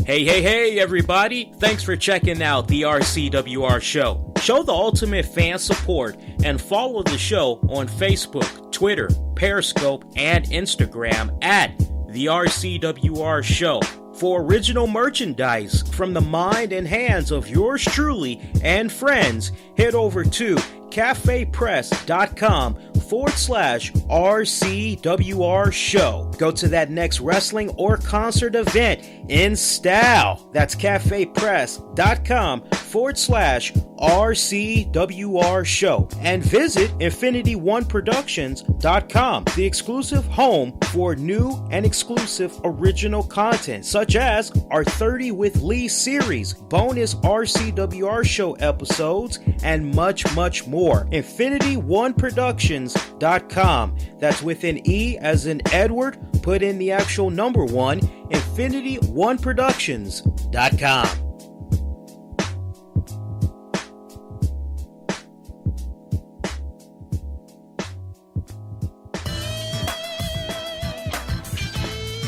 Hey, everybody. Thanks for checking out the RCWR show. Show the ultimate fan support and follow the show on Facebook, Twitter, Periscope, and Instagram at the RCWR show. For original merchandise from the mind and hands of yours truly and friends, head over to cafepress.com/RCWR show. Go to that next wrestling or concert event in style. That's cafepress.com/RCWR show. And visit InfinityOneProductions.com, the exclusive home for new and exclusive original content, such as our 30 with Lee series, bonus RCWR show episodes, and much more. InfinityOneProductions.com. That's with an E as in Edward, put in the actual number 1, InfinityOneProductions.com.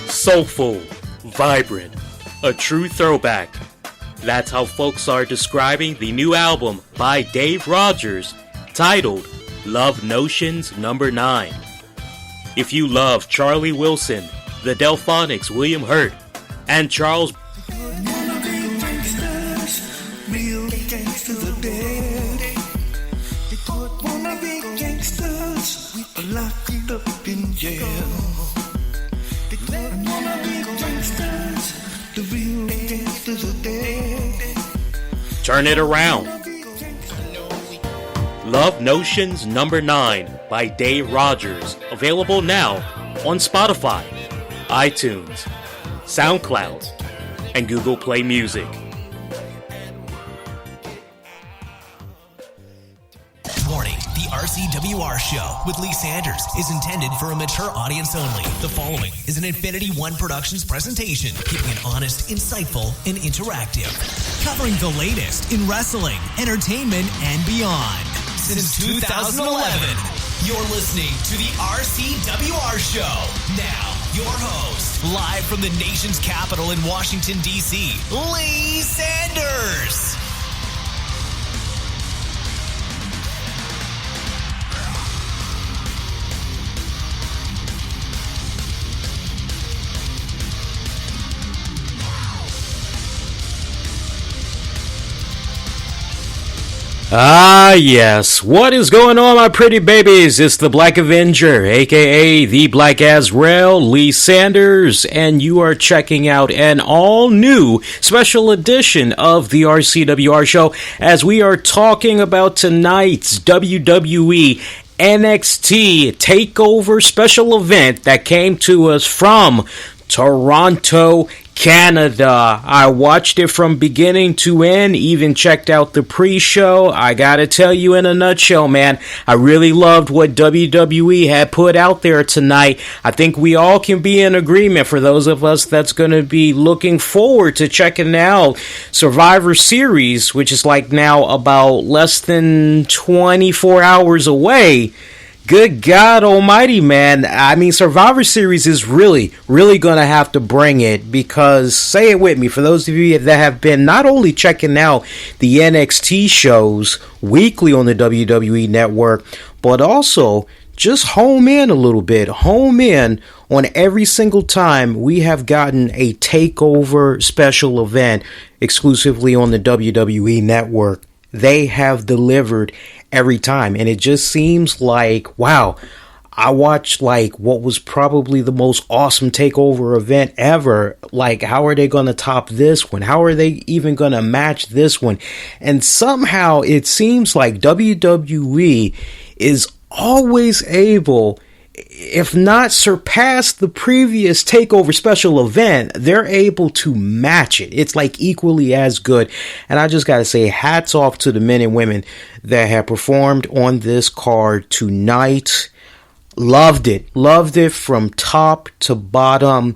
Soulful, vibrant, a true throwback. That's how folks are describing the new album by Dave Rogers, titled Love Notions No. 9. If you love Charlie Wilson, the Delphonics' William Hurt, and Charles turn it around. Love Notions No. 9 by Dave Rogers, available now on Spotify, iTunes, SoundCloud, and Google Play Music. Warning, the RCWR show with Lee Sanders is intended for a mature audience only. The following is an Infinity One Productions presentation, keeping it honest, insightful, and interactive. Covering the latest in wrestling, entertainment, and beyond. Since 2011, you're listening to the RCWR show. Now, your host, live from the nation's capital in Washington, D.C., Lee Sanders. Ah, yes. What is going on, my pretty babies? It's the Black Avenger, aka the Black Azrael, Lee Sanders, and you are checking out an all-new special edition of the RCWR show as we are talking about tonight's WWE NXT Takeover special event that came to us from Toronto, Canada. I watched it from beginning to end, even checked out the pre-show. I gotta tell you, in a nutshell, man, I really loved what WWE had put out there tonight. I think we all can be in agreement, for those of us that's gonna be looking forward to checking out Survivor Series, which is like now about less than 24 hours away. Good God almighty, man. I mean, Survivor Series is really going to have to bring it, because, say it with me, for those of you that have been not only checking out the NXT shows weekly on the WWE Network, but also just home in a little bit. Home in on every single time we have gotten a takeover special event exclusively on the WWE Network. They have delivered every time, and it just seems like, wow, I watched like what was probably the most awesome takeover event ever. Like, how are they going to top this one? How are they even going to match this one? And somehow it seems like WWE is always able, if not surpass the previous takeover special event, they're able to match it. It's like equally as good. And I just got to say, hats off to the men and women that have performed on this card tonight. Loved it from top to bottom.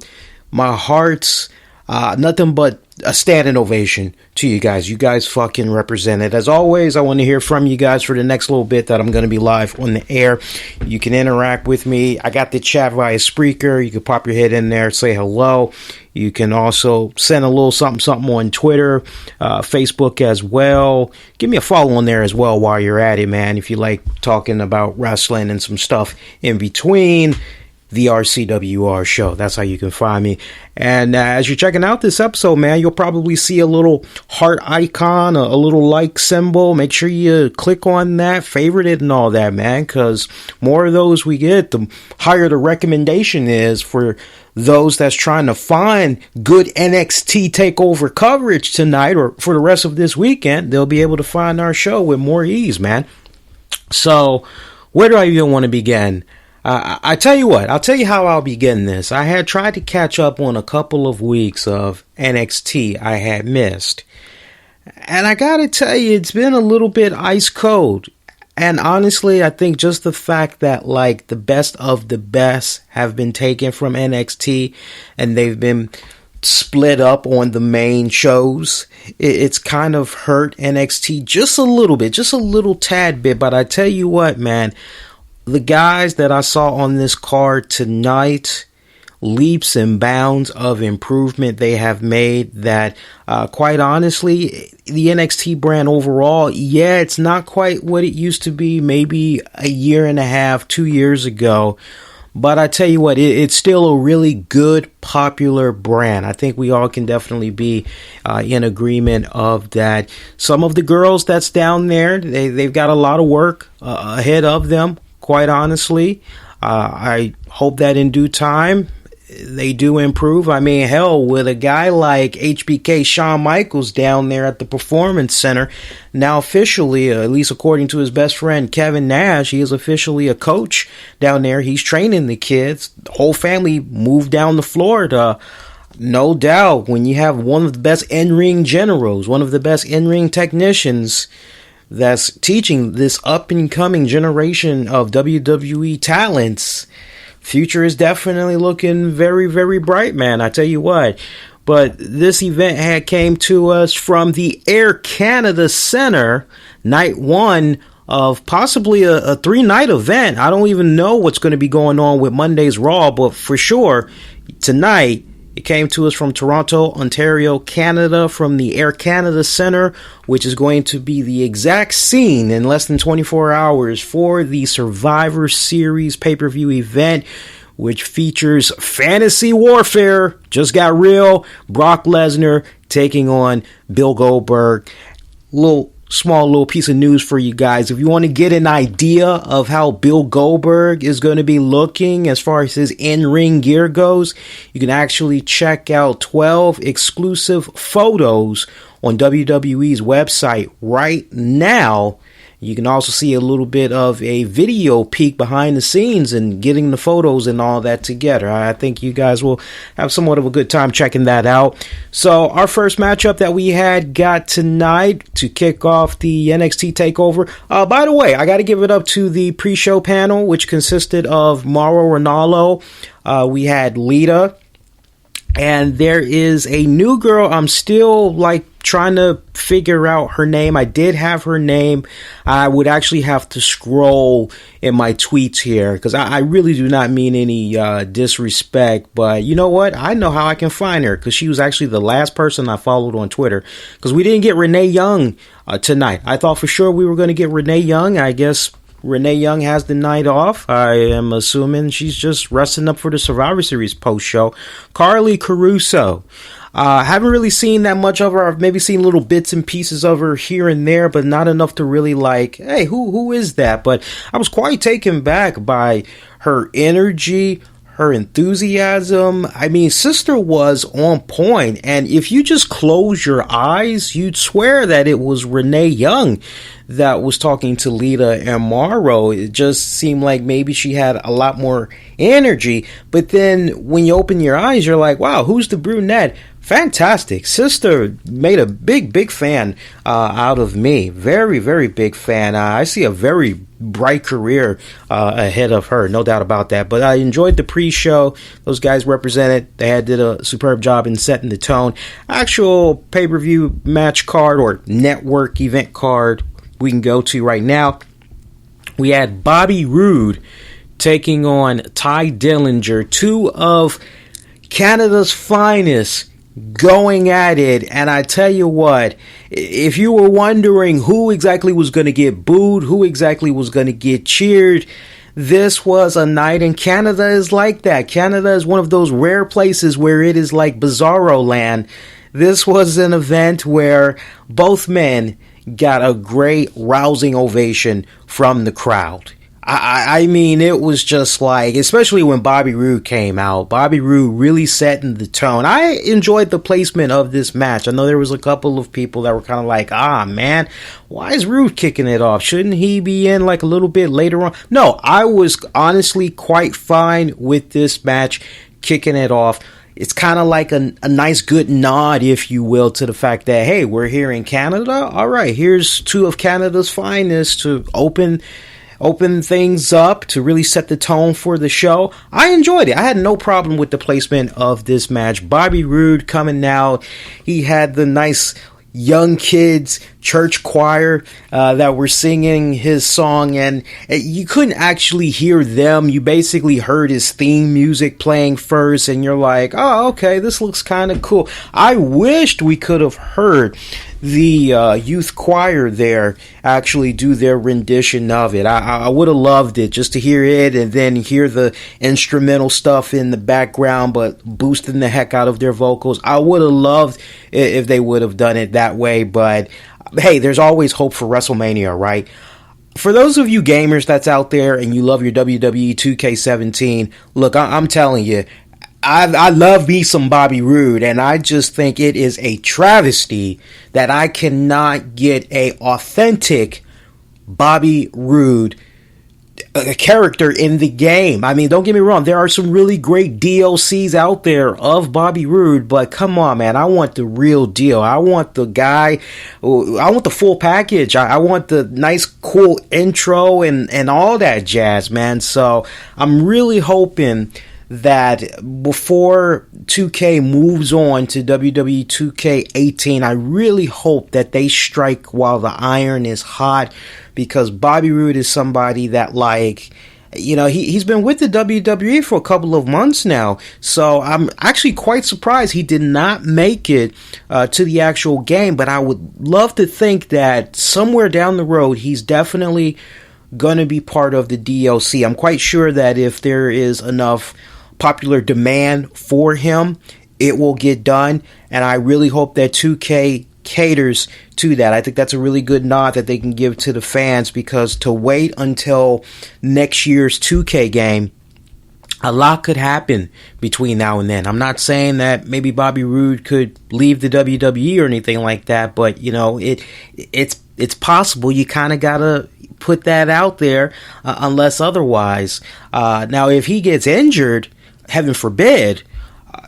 My heart's nothing but a standing ovation to you guys. You guys fucking represented. As always, I want to hear from you guys for the next little bit that I'm going to be live on the air. You can interact with me. I got the chat via Spreaker. You can pop your head in there, say hello. You can also send a little something on Twitter, Facebook as well. Give me a follow on there as well while you're at it, man. If you like talking about wrestling and some stuff in between. The RCWR show. That's how you can find me. And as you're checking out this episode, man, you'll probably see a little heart icon, a little like symbol. Make sure you click on that, favorite it and all that, man, because more of those we get, the higher the recommendation is for those that's trying to find good NXT Takeover coverage tonight or for the rest of this weekend. They'll be able to find our show with more ease, man. So where do I even want to begin? I tell you what, I'll tell you how I'll begin this. I had tried to catch up on a couple of weeks of NXT I had missed. And I gotta tell you, it's been a little bit ice cold. And honestly, I think just the fact that like the best of the best have been taken from NXT and they've been split up on the main shows, it's kind of hurt NXT just a little bit, just a little tad bit. But I tell you what, man, the guys that I saw on this card tonight, leaps and bounds of improvement they have made that, quite honestly, the NXT brand overall, yeah, it's not quite what it used to be maybe a year and a half, 2 years ago. But I tell you what, it's still a really good, popular brand. I think we all can definitely be in agreement of that. Some of the girls that's down there, they've got a lot of work ahead of them. Quite honestly, I hope that in due time they do improve. I mean, hell, with a guy like HBK Shawn Michaels down there at the Performance Center, now officially, at least according to his best friend Kevin Nash, he is officially a coach down there. He's training the kids. The whole family moved down to Florida. No doubt, when you have one of the best in-ring generals, one of the best in-ring technicians that's teaching this up-and-coming generation of WWE talents, future is definitely looking very, very bright, man. I tell you what. But this event came to us from the Air Canada Center, night one of possibly a 3-night event. I don't even know what's going to be going on with Monday's Raw, but for sure, tonight, it came to us from Toronto, Ontario, Canada, from the Air Canada Center, which is going to be the exact scene in less than 24 hours for the Survivor Series pay-per-view event, which features Fantasy Warfare. Just got real. Brock Lesnar taking on Bill Goldberg. Small little piece of news for you guys. If you want to get an idea of how Bill Goldberg is going to be looking as far as his in-ring gear goes, you can actually check out 12 exclusive photos on WWE's website right now. You can also see a little bit of a video peek behind the scenes and getting the photos and all that together. I think you guys will have somewhat of a good time checking that out. So our first matchup that we got tonight to kick off the NXT Takeover. By the way, I got to give it up to the pre-show panel, which consisted of Mauro Ranallo. We had Lita. And there is a new girl. I'm still trying to figure out her name. I did have her name. I would actually have to scroll in my tweets here because I really do not mean any disrespect. But you know what? I know how I can find her because she was actually the last person I followed on Twitter because we didn't get Renee Young tonight. I thought for sure we were going to get Renee Young. I guess Renee Young has the night off. I am assuming she's just resting up for the Survivor Series post-show. Carly Caruso. Haven't really seen that much of her. I've maybe seen little bits and pieces of her here and there, but not enough to really hey, who is that? But I was quite taken back by her energy, her enthusiasm. I mean, sister was on point. And if you just close your eyes, you'd swear that it was Renee Young that was talking to Lita and Morrow. It just seemed like maybe she had a lot more energy. But then when you open your eyes, you're like, wow, who's the brunette? Fantastic. Sister made a big fan out of me. Very, very big fan. I see a very bright career ahead of her, no doubt about that. But I enjoyed the pre-show. Those guys represented. They did a superb job in setting the tone. Actual pay-per-view match card or network event card we can go to right now. We had Bobby Roode taking on Ty Dillinger, two of Canada's finest, going at it. And I tell you what, if you were wondering who exactly was going to get booed, who exactly was going to get cheered, this was a night, and Canada is like that. Canada is one of those rare places where it is like Bizarro Land. This was an event where both men got a great rousing ovation from the crowd. I mean, it was just like, especially when Bobby Roode came out, Bobby Roode really setting the tone. I enjoyed the placement of this match. I know there was a couple of people that were kind of like, man, why is Roode kicking it off? Shouldn't he be in like a little bit later on? No, I was honestly quite fine with this match kicking it off. It's kind of like a nice good nod, if you will, to the fact that, hey, we're here in Canada. All right, here's two of Canada's finest to open things up, to really set the tone for the show. I enjoyed it. I had no problem with the placement of this match. Bobby Roode coming out. He had the nice young kids church choir that were singing his song, and you couldn't actually hear them. You basically heard his theme music playing first, and you're like, oh, okay, this looks kind of cool. I wished we could have heard the youth choir there actually do their rendition of it. I would have loved it just to hear it and then hear the instrumental stuff in the background, but boosting the heck out of their vocals. I would have loved it if they would have done it that way, but hey, there's always hope for WrestleMania, right? For those of you gamers that's out there and you love your WWE 2K17, look, I'm telling you, I love me some Bobby Roode, and I just think it is a travesty that I cannot get a authentic Bobby Roode character in the game. I mean, don't get me wrong, there are some really great DLCs out there of Bobby Roode, but come on, man, I want the real deal. I want the guy, I want the full package. I want the nice, cool intro and all that jazz, man. So I'm really hoping that before 2K moves on to WWE 2K18, I really hope that they strike while the iron is hot, because Bobby Roode is somebody that, like, you know, he's been with the WWE for a couple of months now, so I'm actually quite surprised he did not make it to the actual game, but I would love to think that somewhere down the road he's definitely going to be part of the DLC. I'm quite sure that if there is enough popular demand for him, it will get done, and I really hope that 2K caters to that. I think that's a really good nod that they can give to the fans, because to wait until next year's 2K game, a lot could happen between now and then. I'm not saying that maybe Bobby Roode could leave the WWE or anything like that, but you know, it's possible. You kind of gotta put that out there unless otherwise. Now, if he gets injured, heaven forbid,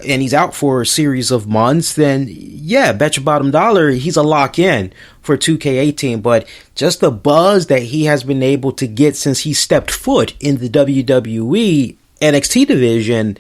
and he's out for a series of months, then yeah, bet your bottom dollar he's a lock in for 2K18. But just the buzz that he has been able to get since he stepped foot in the WWE NXT division,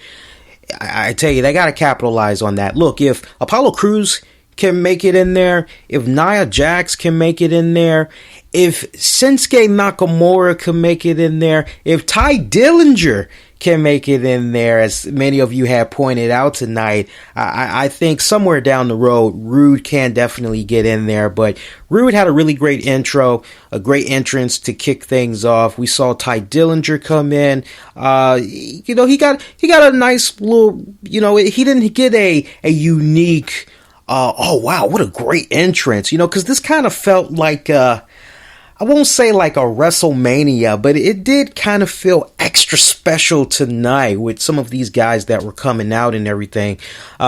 I tell you, they got to capitalize on that. Look, if Apollo Crews can make it in there, if Nia Jax can make it in there, if Shinsuke Nakamura can make it in there, if Ty Dillinger can make it in there, as many of you have pointed out tonight, I think somewhere down the road, Roode can definitely get in there. But Roode had a really great intro, a great entrance to kick things off. We saw Ty Dillinger come in. You know, he got a nice little, you know, he didn't get a unique, oh wow, what a great entrance, you know, because this kind of felt like I won't say like a WrestleMania, but it did kind of feel extra special tonight with some of these guys that were coming out and everything.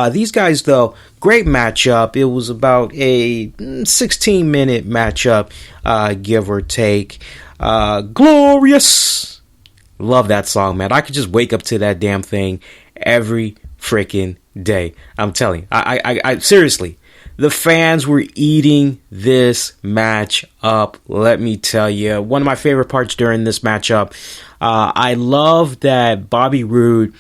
These guys, though, great matchup. It was about a 16-minute matchup, give or take. Glorious. Love that song, man. I could just wake up to that damn thing every freaking day. I'm telling you. I seriously. The fans were eating this match up, let me tell you. One of my favorite parts during this matchup, I love that Bobby Roode,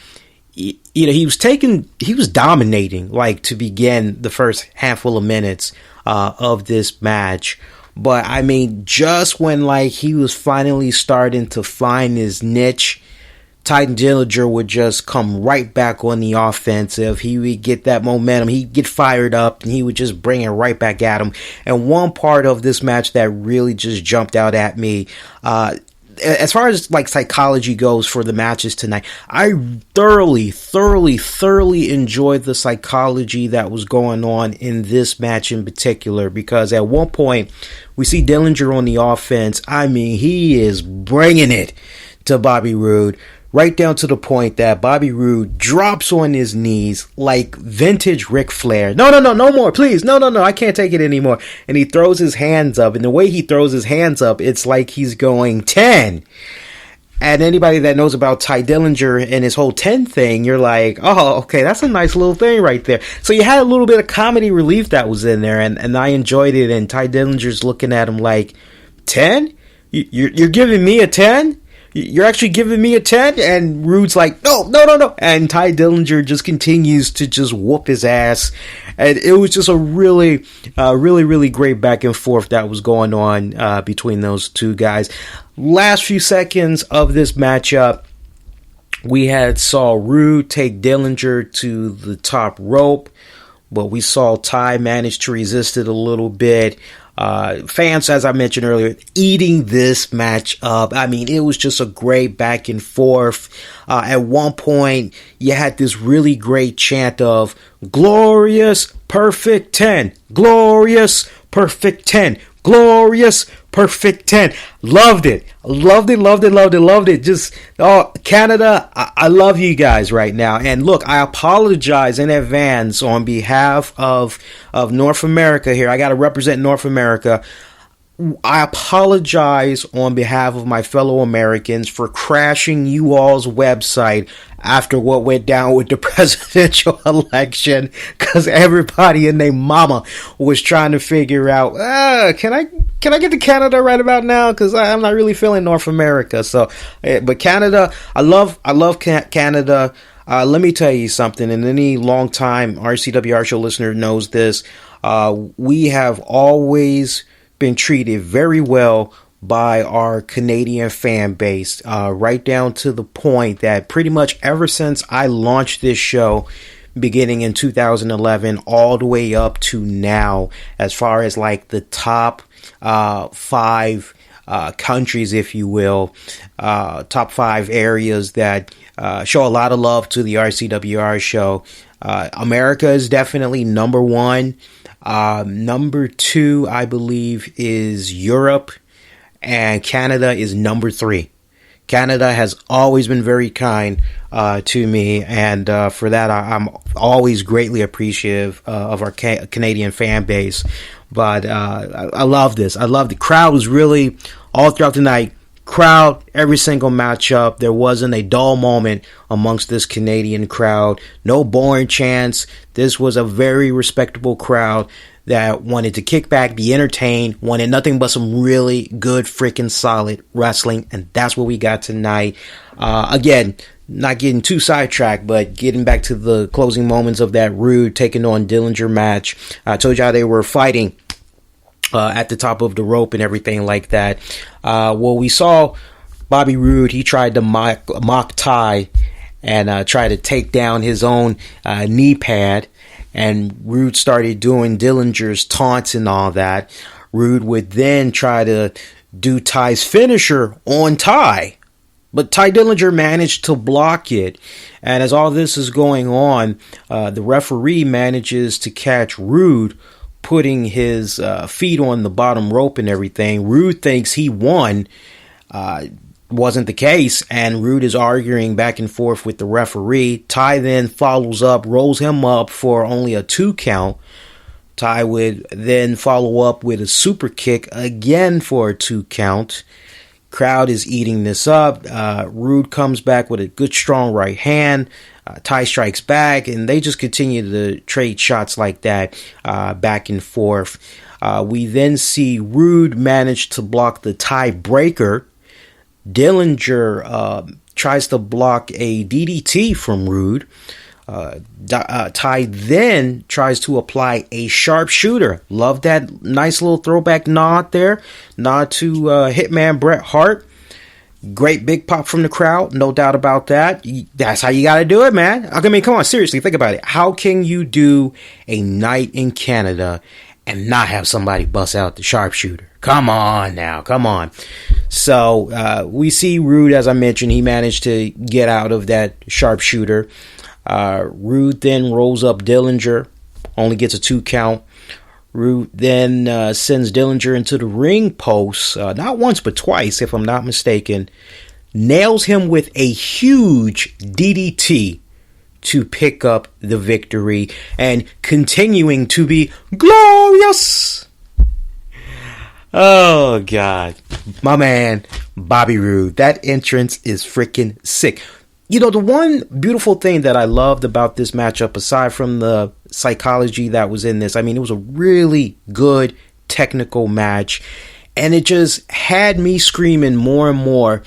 he was dominating, like, to begin the first handful of minutes of this match. But, I mean, just when, like, he was finally starting to find his niche, Ty Dillinger would just come right back on the offensive. He would get that momentum. He'd get fired up, and he would just bring it right back at him. And one part of this match that really just jumped out at me, as far as like psychology goes for the matches tonight, I thoroughly enjoyed the psychology that was going on in this match in particular, because at one point we see Dillinger on the offense. I mean, he is bringing it to Bobby Roode, right down to the point that Bobby Roode drops on his knees like vintage Ric Flair. No more, please. No, I can't take it anymore. And he throws his hands up, and the way he throws his hands up, it's like he's going 10. And anybody that knows about Ty Dillinger and his whole 10 thing, you're like, oh, okay, that's a nice little thing right there. So you had a little bit of comedy relief that was in there, and I enjoyed it. And Ty Dillinger's looking at him like, 10? You're giving me a 10? You're actually giving me a 10? And Rude's like, no. And Ty Dillinger just continues to just whoop his ass. And it was just a really great back and forth that was going on between those two guys. Last few seconds of this matchup, we saw Rude take Dillinger to the top rope, but we saw Ty manage to resist it a little bit. Fans, as I mentioned earlier, eating this match up. I mean, it was just a great back and forth. At one point, you had this really great chant of glorious, perfect 10, glorious, perfect 10, glorious, perfect 10. Loved it. Just, Canada, I love you guys right now. And look, I apologize in advance on behalf of North America here. I got to represent North America. I apologize on behalf of my fellow Americans for crashing you all's website after what went down with the presidential election, because everybody and their mama was trying to figure out, can I get to Canada right about now? Because I'm not really feeling North America. So, but Canada, I love Canada. Let me tell you something, and any long-time RCWR show listener knows this. We have always been treated very well by our Canadian fan base, right down to the point that pretty much ever since I launched this show beginning in 2011 all the way up to now, as far as like the top 5 countries, if you will, top 5 areas that show a lot of love to the RCWR show. America is definitely number 1. Number 2, I believe, is Europe, and Canada is number 3. Canada has always been very kind to me, and for that, I'm always greatly appreciative of our Canadian fan base. But I love this. I love the crowd was really all throughout the night. Crowd, every single matchup, there wasn't a dull moment amongst this Canadian crowd. No boring chants. This was a very respectable crowd that wanted to kick back, be entertained, wanted nothing but some really good freaking solid wrestling, and that's what we got tonight. Again, not getting too sidetracked, but getting back to the closing moments of that Rude taking on Dillinger match. I told you how they were fighting at the top of the rope and everything like that. Well, we saw Bobby Roode. He tried to mock Ty and try to take down his own knee pad. And Rude started doing Dillinger's taunts and all that. Rude would then try to do Ty's finisher on Ty. But Ty Dillinger managed to block it. And as all this is going on, the referee manages to catch Rude putting his feet on the bottom rope and everything. Rude thinks he won. Wasn't the case, and Rude is arguing back and forth with the referee. Ty then follows up, rolls him up for only a 2 count. Ty would then follow up with a super kick again for a 2 count. Crowd is eating this up. Rude comes back with a good strong right hand. Ty strikes back, and they just continue to trade shots like that back and forth. We then see Rude manage to block the tiebreaker. Dillinger tries to block a DDT from Rude. Ty then tries to apply a sharpshooter. Love that nice little throwback nod there. Nod to Hitman Bret Hart. Great big pop from the crowd, no doubt about that. That's how you got to do it, man. I mean, come on, seriously, think about it. How can you do a night in Canada and not have somebody bust out the sharpshooter? Come on now, come on. So we see Rude, as I mentioned, he managed to get out of that sharpshooter. Rude then rolls up Dillinger, only gets a 2 count. Rude then sends Dillinger into the ring post, not once but twice, if I'm not mistaken. Nails him with a huge DDT to pick up the victory, and continuing to be glorious. Oh, God. My man, Bobby Roode. That entrance is freaking sick. You know, the one beautiful thing that I loved about this matchup, aside from the psychology that was in this, I mean, it was a really good technical match, and it just had me screaming more and more,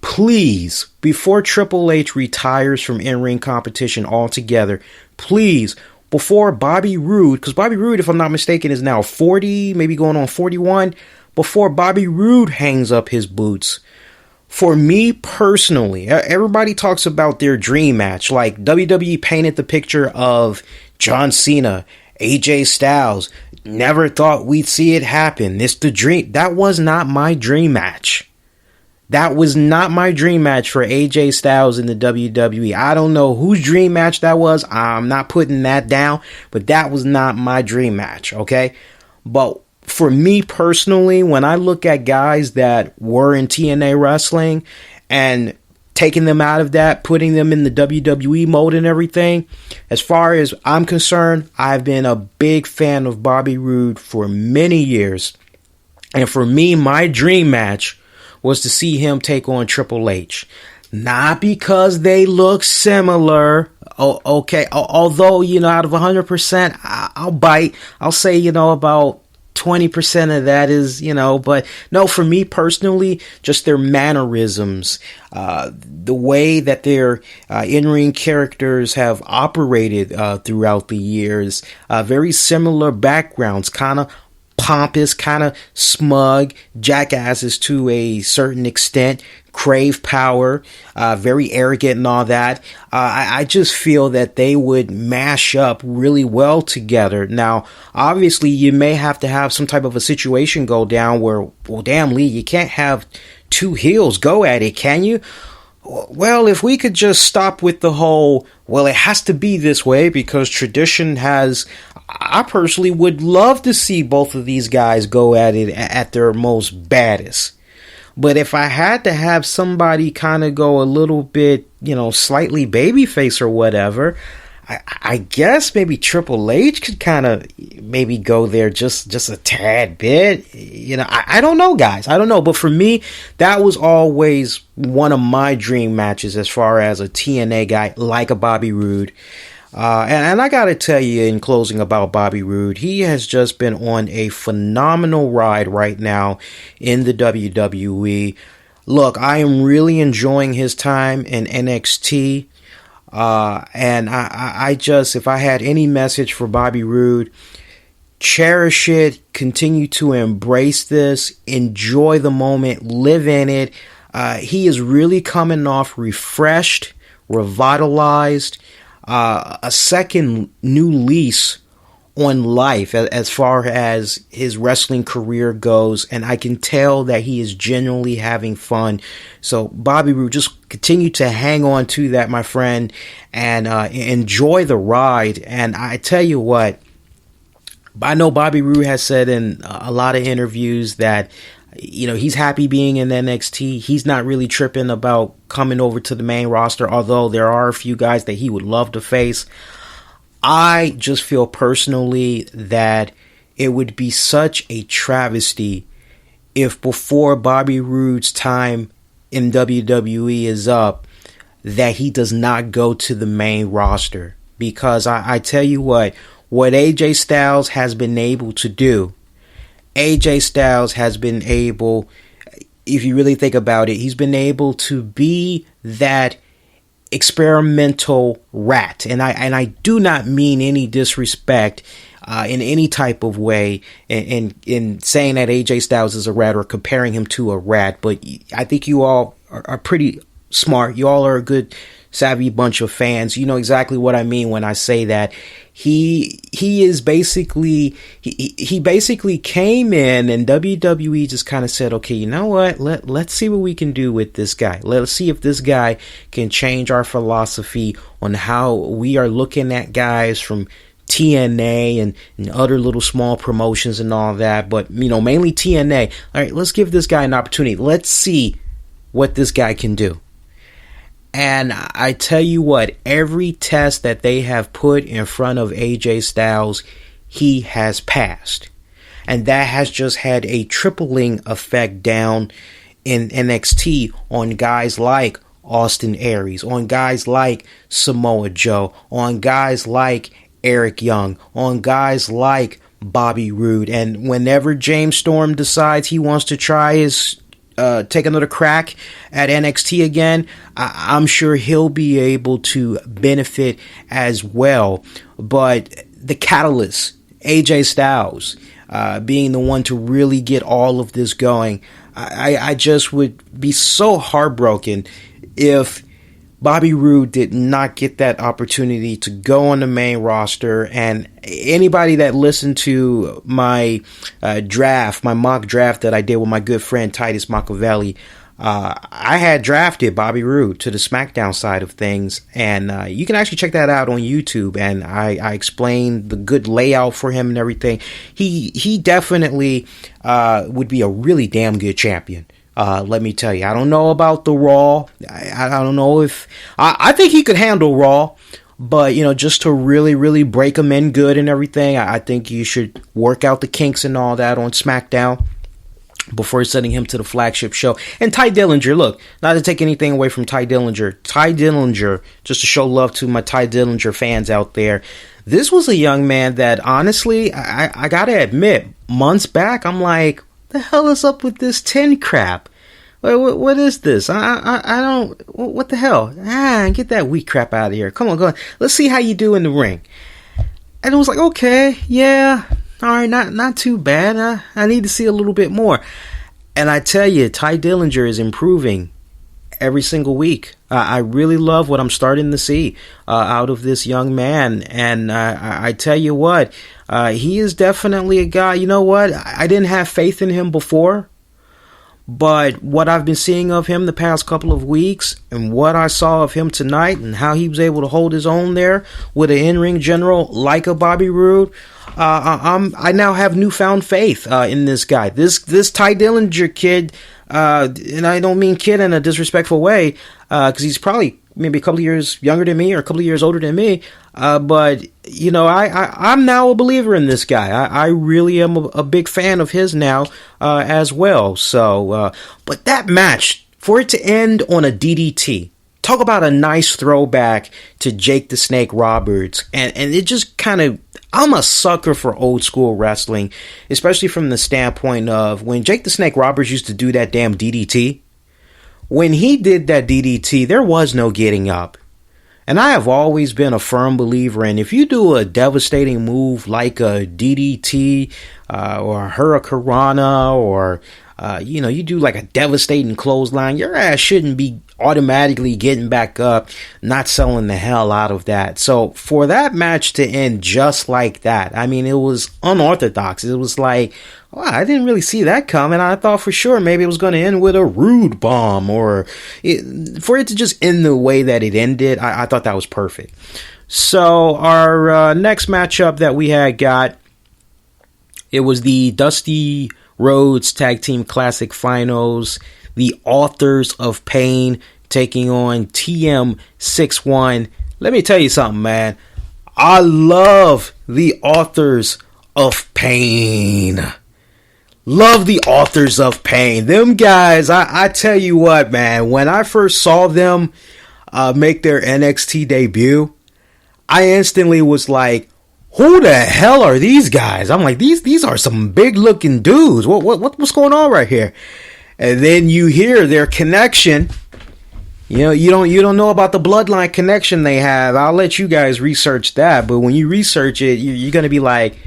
please, before Triple H retires from in-ring competition altogether, please, before Bobby Roode, because Bobby Roode, if I'm not mistaken, is now 40, maybe going on 41, before Bobby Roode hangs up his boots. For me personally, everybody talks about their dream match. Like WWE painted the picture of John Cena, AJ Styles. Never thought we'd see it happen. It's the dream. That was not my dream match. That was not my dream match for AJ Styles in the WWE. I don't know whose dream match that was. I'm not putting that down. But that was not my dream match, okay? But for me personally, when I look at guys that were in TNA wrestling and taking them out of that, putting them in the WWE mode and everything, as far as I'm concerned, I've been a big fan of Bobby Roode for many years. And for me, my dream match was to see him take on Triple H. Not because they look similar. Oh, okay. Although, you know, out of 100%, I'll bite. I'll say, you know, about 20% of that is, you know, but no, for me personally, just their mannerisms, the way that their in-ring characters have operated throughout the years, very similar backgrounds, kind of pompous, kind of smug, jackasses to a certain extent, crave power, very arrogant and all that. I just feel that they would mash up really well together. Now, obviously, you may have to have some type of a situation go down where, well, damn, Lee, you can't have two heels go at it, can you? Well, if we could just stop with the whole, well, it has to be this way because tradition has, I personally would love to see both of these guys go at it at their most baddest. But if I had to have somebody kind of go a little bit, you know, slightly babyface or whatever, I guess maybe Triple H could kind of maybe go there just a tad bit. You know, I don't know, guys. I don't know. But for me, that was always one of my dream matches as far as a TNA guy like a Bobby Roode. And I got to tell you in closing about Bobby Roode, he has just been on a phenomenal ride right now in the WWE. Look, I am really enjoying his time in NXT. And I just, if I had any message for Bobby Roode, cherish it, continue to embrace this, enjoy the moment, live in it. He is really coming off refreshed, revitalized, a second new lease on life as far as his wrestling career goes, and I can tell that he is genuinely having fun. So Bobby Roode, just continue to hang on to that, my friend, and enjoy the ride. And I tell you what, I know Bobby Roode has said in a lot of interviews that, he's happy being in NXT. He's not really tripping about coming over to the main roster, although there are a few guys that he would love to face. I just feel personally that it would be such a travesty if before Bobby Roode's time in WWE is up, that he does not go to the main roster. Because I tell you what AJ Styles has been able to do, AJ Styles has been able, if you really think about it, he's been able to be that experimental rat. And I do not mean any disrespect in any type of way in saying that AJ Styles is a rat or comparing him to a rat. But I think you all are pretty smart. You all are a good, savvy bunch of fans. You know exactly what I mean when I say that. He is basically, he basically came in and WWE just kind of said, okay, you know what? Let's see what we can do with this guy. Let's see if this guy can change our philosophy on how we are looking at guys from TNA and other little small promotions and all that. But, mainly TNA. All right, let's give this guy an opportunity. Let's see what this guy can do. And I tell you what, every test that they have put in front of AJ Styles, he has passed. And that has just had a tripling effect down in NXT on guys like Austin Aries, on guys like Samoa Joe, on guys like Eric Young, on guys like Bobby Roode. And whenever James Storm decides he wants to try his take another crack at NXT again, I'm sure he'll be able to benefit as well. But the catalyst, AJ Styles, being the one to really get all of this going, I just would be so heartbroken if Bobby Roode did not get that opportunity to go on the main roster. And anybody that listened to my my mock draft that I did with my good friend Titus Machiavelli, I had drafted Bobby Roode to the SmackDown side of things, and you can actually check that out on YouTube. And I explained the good layout for him and everything. He definitely would be a really damn good champion. Let me tell you, I don't know about the Raw. I don't know if I think he could handle Raw, but just to really, really break him in good and everything, I think you should work out the kinks and all that on SmackDown before sending him to the flagship show. And Ty Dillinger, look, not to take anything away from Ty Dillinger, just to show love to my Ty Dillinger fans out there. This was a young man that, honestly, I gotta admit, months back, I'm like, the hell is up with this 10 crap? What is this? I don't, what the hell? Get that weak crap out of here. Come on, go on. Let's see how you do in the ring. And it was like, okay, yeah, all right, not too bad. I need to see a little bit more. And I tell you, Ty Dillinger is improving every single week. I really love what I'm starting to see out of this young man. And I tell you what, he is definitely a guy. You know what? I didn't have faith in him before. But what I've been seeing of him the past couple of weeks and what I saw of him tonight and how he was able to hold his own there with an in-ring general like a Bobby Roode, I now have newfound faith in this guy. This Ty Dillinger kid, and I don't mean kid in a disrespectful way, because he's probably maybe a couple of years younger than me or a couple of years older than me. But, I'm now a believer in this guy. I really am a big fan of his now as well. So, but that match, for it to end on a DDT, talk about a nice throwback to Jake the Snake Roberts. And it just kind of, I'm a sucker for old school wrestling, especially from the standpoint of when Jake the Snake Roberts used to do that damn DDT. When he did that DDT, there was no getting up. And I have always been a firm believer in if you do a devastating move like a DDT or a Hurricanrana or, you do like a devastating clothesline, your ass shouldn't be automatically getting back up, not selling the hell out of that. So for that match to end just like that, I mean, it was unorthodox. It was like, wow, I didn't really see that coming. I thought for sure maybe it was going to end with a Rude bomb or for it to just end the way that it ended. I thought that was perfect. So our next matchup that we had got It was the Dusty Rhodes Tag Team Classic Finals. The Authors of Pain taking on TM61. Let me tell you something, man. I love the Authors of Pain. Love the Authors of Pain. Them guys, I tell you what, man. When I first saw them make their NXT debut, I instantly was like, who the hell are these guys? I'm like, these are some big looking dudes. What's going on right here? And then you hear their connection. You know, you don't know about the bloodline connection they have. I'll let you guys research that. But when you research it, you're going to be like,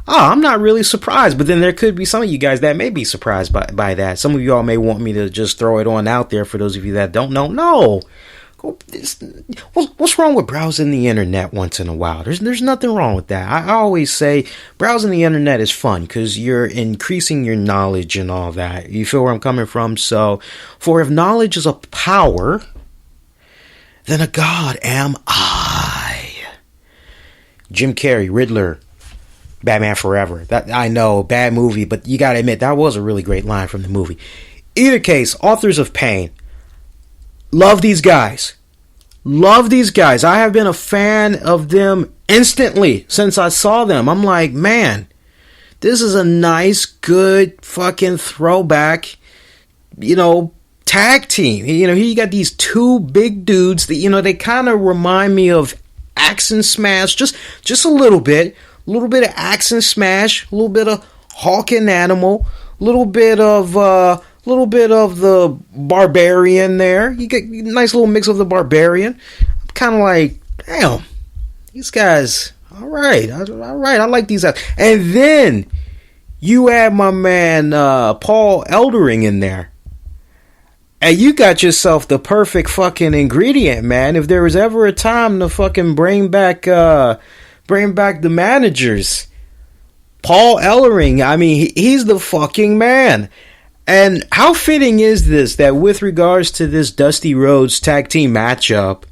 oh, I'm not really surprised. But then there could be some of you guys that may be surprised by that. Some of y'all may want me to just throw it on out there for those of you that don't know. No. What's wrong with browsing the internet once in a while? There's nothing wrong with that. I always say browsing the internet is fun because you're increasing your knowledge and all that. You feel where I'm coming from? So, for if knowledge is a power, then a god am I. Jim Carrey, Riddler, Batman Forever. That I know, bad movie, but you gotta admit that was a really great line from the movie. Either case, Authors of Pain. Love these guys. Love these guys. I have been a fan of them instantly since I saw them. I'm like, man, this is a nice, good fucking throwback, tag team. Here you got these two big dudes that, they kind of remind me of Axe and Smash. Just a little bit. A little bit of Axe and Smash. A little bit of Hawk and Animal. A little bit of the Barbarian there. You get a nice little mix of the Barbarian. I'm kind of like, damn, these guys, all right, I like these guys. And then you add my man Paul Eldering in there, and you got yourself the perfect fucking ingredient, man. If there was ever a time to fucking bring back the managers, Paul Eldering, I mean, he's the fucking man. And how fitting is this that with regards to this Dusty Rhodes tag team matchup,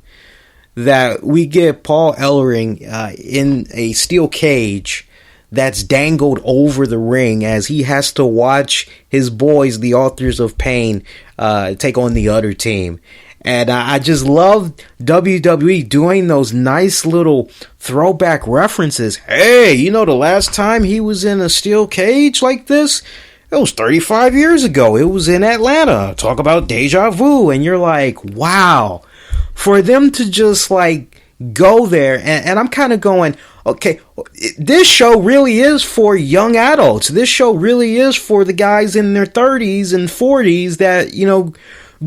that we get Paul Ellering in a steel cage that's dangled over the ring as he has to watch his boys, the Authors of Pain, take on the other team. And I just love WWE doing those nice little throwback references. Hey, the last time he was in a steel cage like this? It was 35 years ago. It was in Atlanta. Talk about deja vu. And you're like, wow. For them to just like go there. And I'm kind of going, okay, this show really is for young adults. This show really is for the guys in their 30s and 40s that,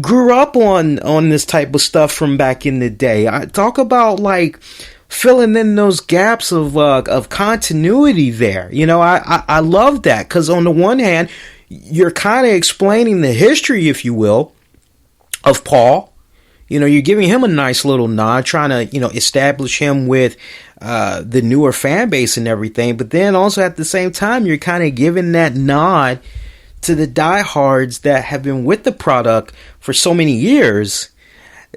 grew up on this type of stuff from back in the day. I talk about like filling in those gaps of continuity there. I love that because on the one hand, you're kind of explaining the history, if you will, of Paul. You're giving him a nice little nod, trying to, establish him with the newer fan base and everything. But then also at the same time, you're kind of giving that nod to the diehards that have been with the product for so many years.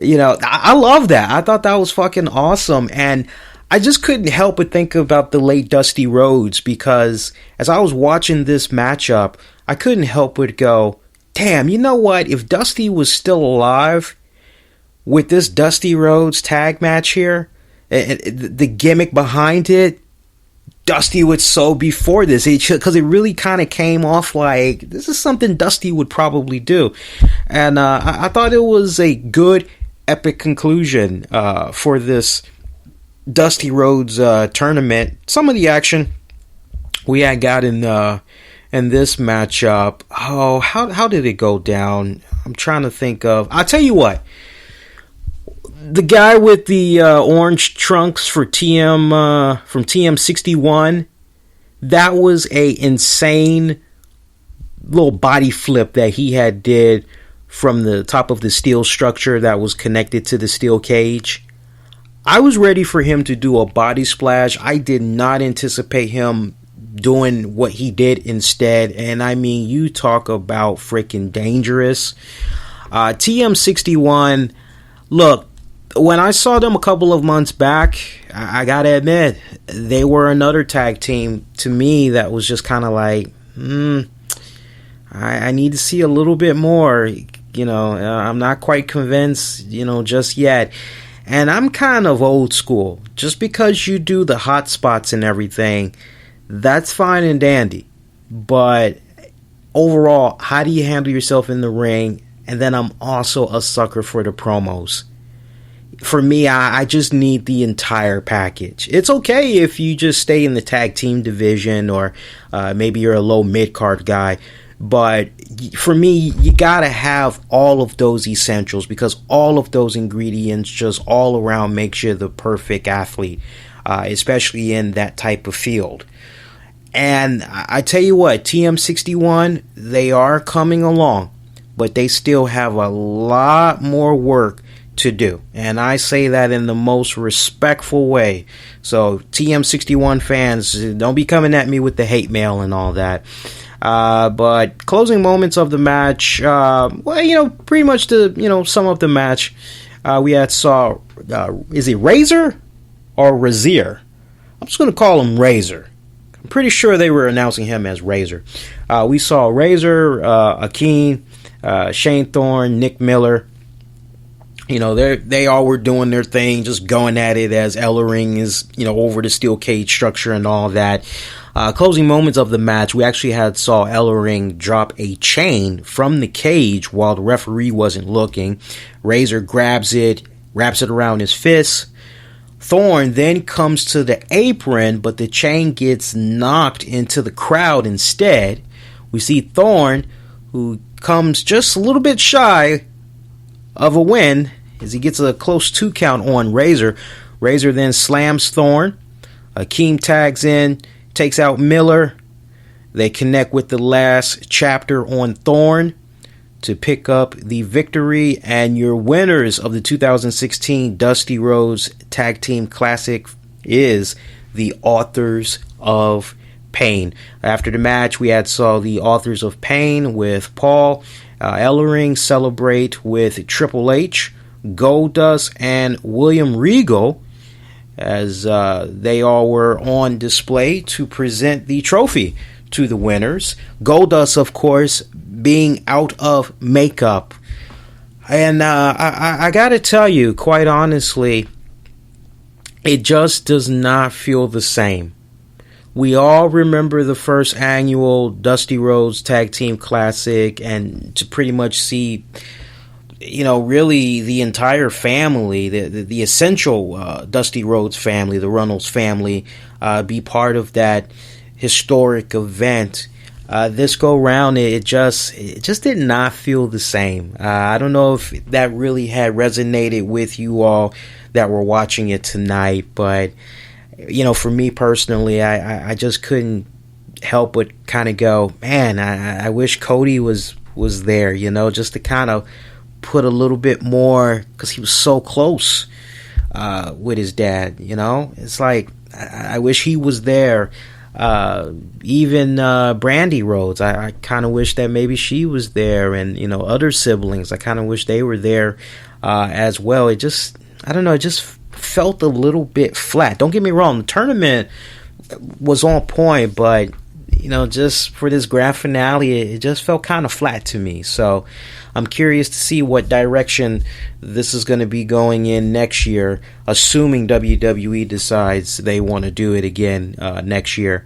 I love that. I thought that was fucking awesome. And I just couldn't help but think about the late Dusty Rhodes because as I was watching this matchup, I couldn't help but go, damn, you know what? If Dusty was still alive with this Dusty Rhodes tag match here, the gimmick behind it, Dusty would so be for this because it really kind of came off like this is something Dusty would probably do. And I thought it was a good epic conclusion for this Dusty Rhodes tournament. Some of the action we had got in this matchup. Oh, how did it go down? I'm trying to think of. I'll tell you what. The guy with the orange trunks for TM from TM61, that was a insane little body flip that he had did from the top of the steel structure that was connected to the steel cage. I was ready for him to do a body splash. I did not anticipate him doing what he did instead. And I mean, you talk about freaking dangerous. TM61, look, when I saw them a couple of months back, I gotta admit, they were another tag team to me that was just kind of like, I need to see a little bit more. I'm not quite convinced, just yet. And I'm kind of old school. Just because you do the hot spots and everything, that's fine and dandy. But overall, how do you handle yourself in the ring? And then I'm also a sucker for the promos. For me, I just need the entire package. It's okay if you just stay in the tag team division, or maybe you're a low mid-card guy. But for me, you gotta have all of those essentials, because all of those ingredients just all around makes you the perfect athlete, especially in that type of field. And I tell you what, TM61, they are coming along, but they still have a lot more work to do. And I say that in the most respectful way. So TM61 fans, don't be coming at me with the hate mail and all that. But closing moments of the match, pretty much to, sum up the match, we saw, is it Razor or Razor? I'm just going to call him Razor. I'm pretty sure they were announcing him as Razor. We saw Razor, Akeem, Shane Thorne, Nick Miller. They all were doing their thing, just going at it as Ellering is, over the steel cage structure and all that. Closing moments of the match, we actually saw Ellering drop a chain from the cage while the referee wasn't looking. Razor grabs it, wraps it around his fist. Thorne then comes to the apron, but the chain gets knocked into the crowd instead. We see Thorne, who comes just a little bit shy of a win as he gets a close 2 count on Razor. Razor then slams Thorne. Akeem tags in, takes out Miller. They connect with the last chapter on Thorne to pick up the victory. And your winners of the 2016 Dusty Rhodes Tag Team Classic is the Authors of Pain. After the match, we saw the Authors of Pain with Paul Ellering celebrate with Triple H, Goldust, and William Regal, as they all were on display to present the trophy to the winners. Goldust, of course, being out of makeup. And I gotta tell you, quite honestly, it just does not feel the same. We all remember the first annual Dusty Rhodes Tag Team Classic, and to pretty much see, really the entire family, the essential Dusty Rhodes family, the Runnels family, be part of that historic event. This go round, it just did not feel the same. I don't know if that really had resonated with you all that were watching it tonight, but for me personally, I just couldn't help but kind of go, man, I wish Cody was there, just to kind of put a little bit more, because he was so close with his dad, It's like, I wish he was there. Even Brandy Rhodes, I kind of wish that maybe she was there, and other siblings, I kind of wish they were there as well. It just, I don't know, it just felt a little bit flat. Don't get me wrong, the tournament was on point, but just for this grand finale, it just felt kind of flat to me. So I'm curious to see what direction this is going to be going in next year, assuming WWE decides they want to do it again next year.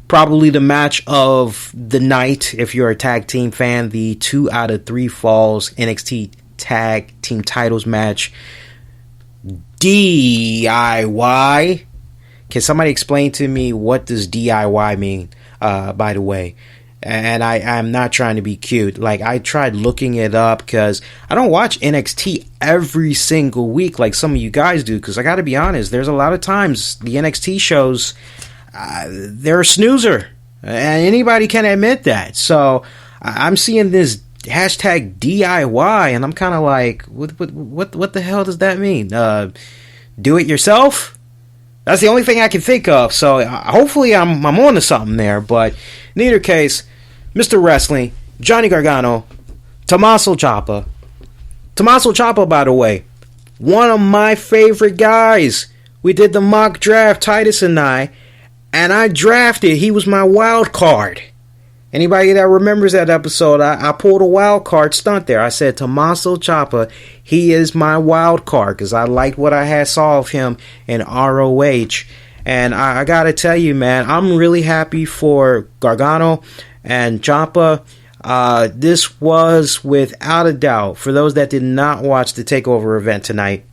Probably the match of the night, if you're a tag team fan, the 2 out of 3 falls NXT Tag Team Titles match. DIY. Can somebody explain to me what does DIY mean, by the way? And I'm not trying to be cute. Like, I tried looking it up because I don't watch NXT every single week like some of you guys do, because I got to be honest, there's a lot of times the NXT shows, they're a snoozer. And anybody can admit that. So I'm seeing this hashtag DIY, and I'm kind of like, what the hell does that mean? Do it yourself? That's the only thing I can think of. So hopefully I'm on to something there. But in either case, Mr. Wrestling, Johnny Gargano, Tommaso Ciampa. Tommaso Ciampa, by the way, one of my favorite guys We did the mock draft, Titus and I drafted. He was my wild card. Anybody that remembers that episode, I pulled a wild card stunt there. I said Tommaso Ciampa, he is my wild card because I liked what I saw of him in ROH. And I gotta tell you, man, I'm really happy for Gargano and Ciampa. This was without a doubt, for those that did not watch the TakeOver event tonight,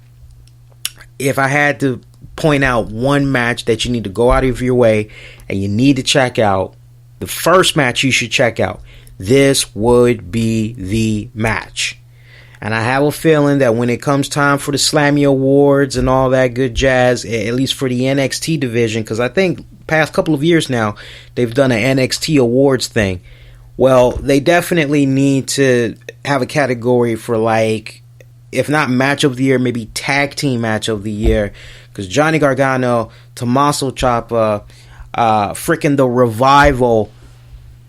if I had to point out one match that you need to go out of your way and you need to check out, the first match you should check out, this would be the match. And I have a feeling that when it comes time for the Slammy Awards and all that good jazz, at least for the NXT division, because I think past couple of years now, they've done an NXT Awards thing. Well, they definitely need to have a category for, like, if not match of the year, maybe tag team match of the year. Because Johnny Gargano, Tommaso Ciampa, freaking the Revival.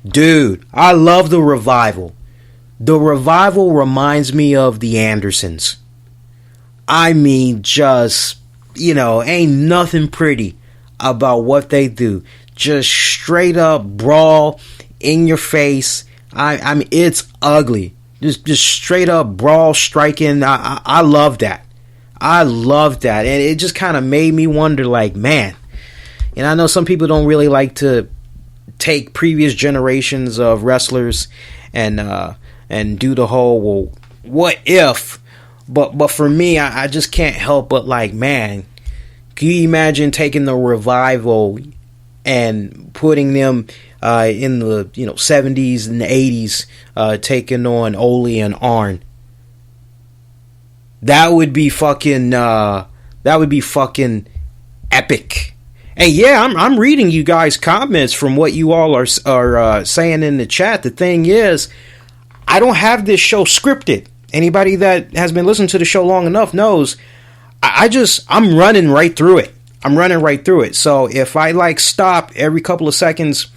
Dude, I love the Revival. The Revival reminds me of the Andersons. I mean, just, ain't nothing pretty about what they do. Just straight up brawl in your face. I mean, it's ugly. Just straight up brawl striking. I love that. I love that. And it just kind of made me wonder, like, man. And I know some people don't really like to take previous generations of wrestlers and do the whole, well, what if? But for me, I just can't help but, like, man, can you imagine taking the Revival and putting them in the 70s and the 80s, taking on Ole and Arn? That would be fucking epic. And yeah, I'm reading you guys' comments from what you all are saying in the chat. The thing is, I don't have this show scripted. Anybody that has been listening to the show long enough knows I'm running right through it. I'm running right through it. So if I stop every couple of seconds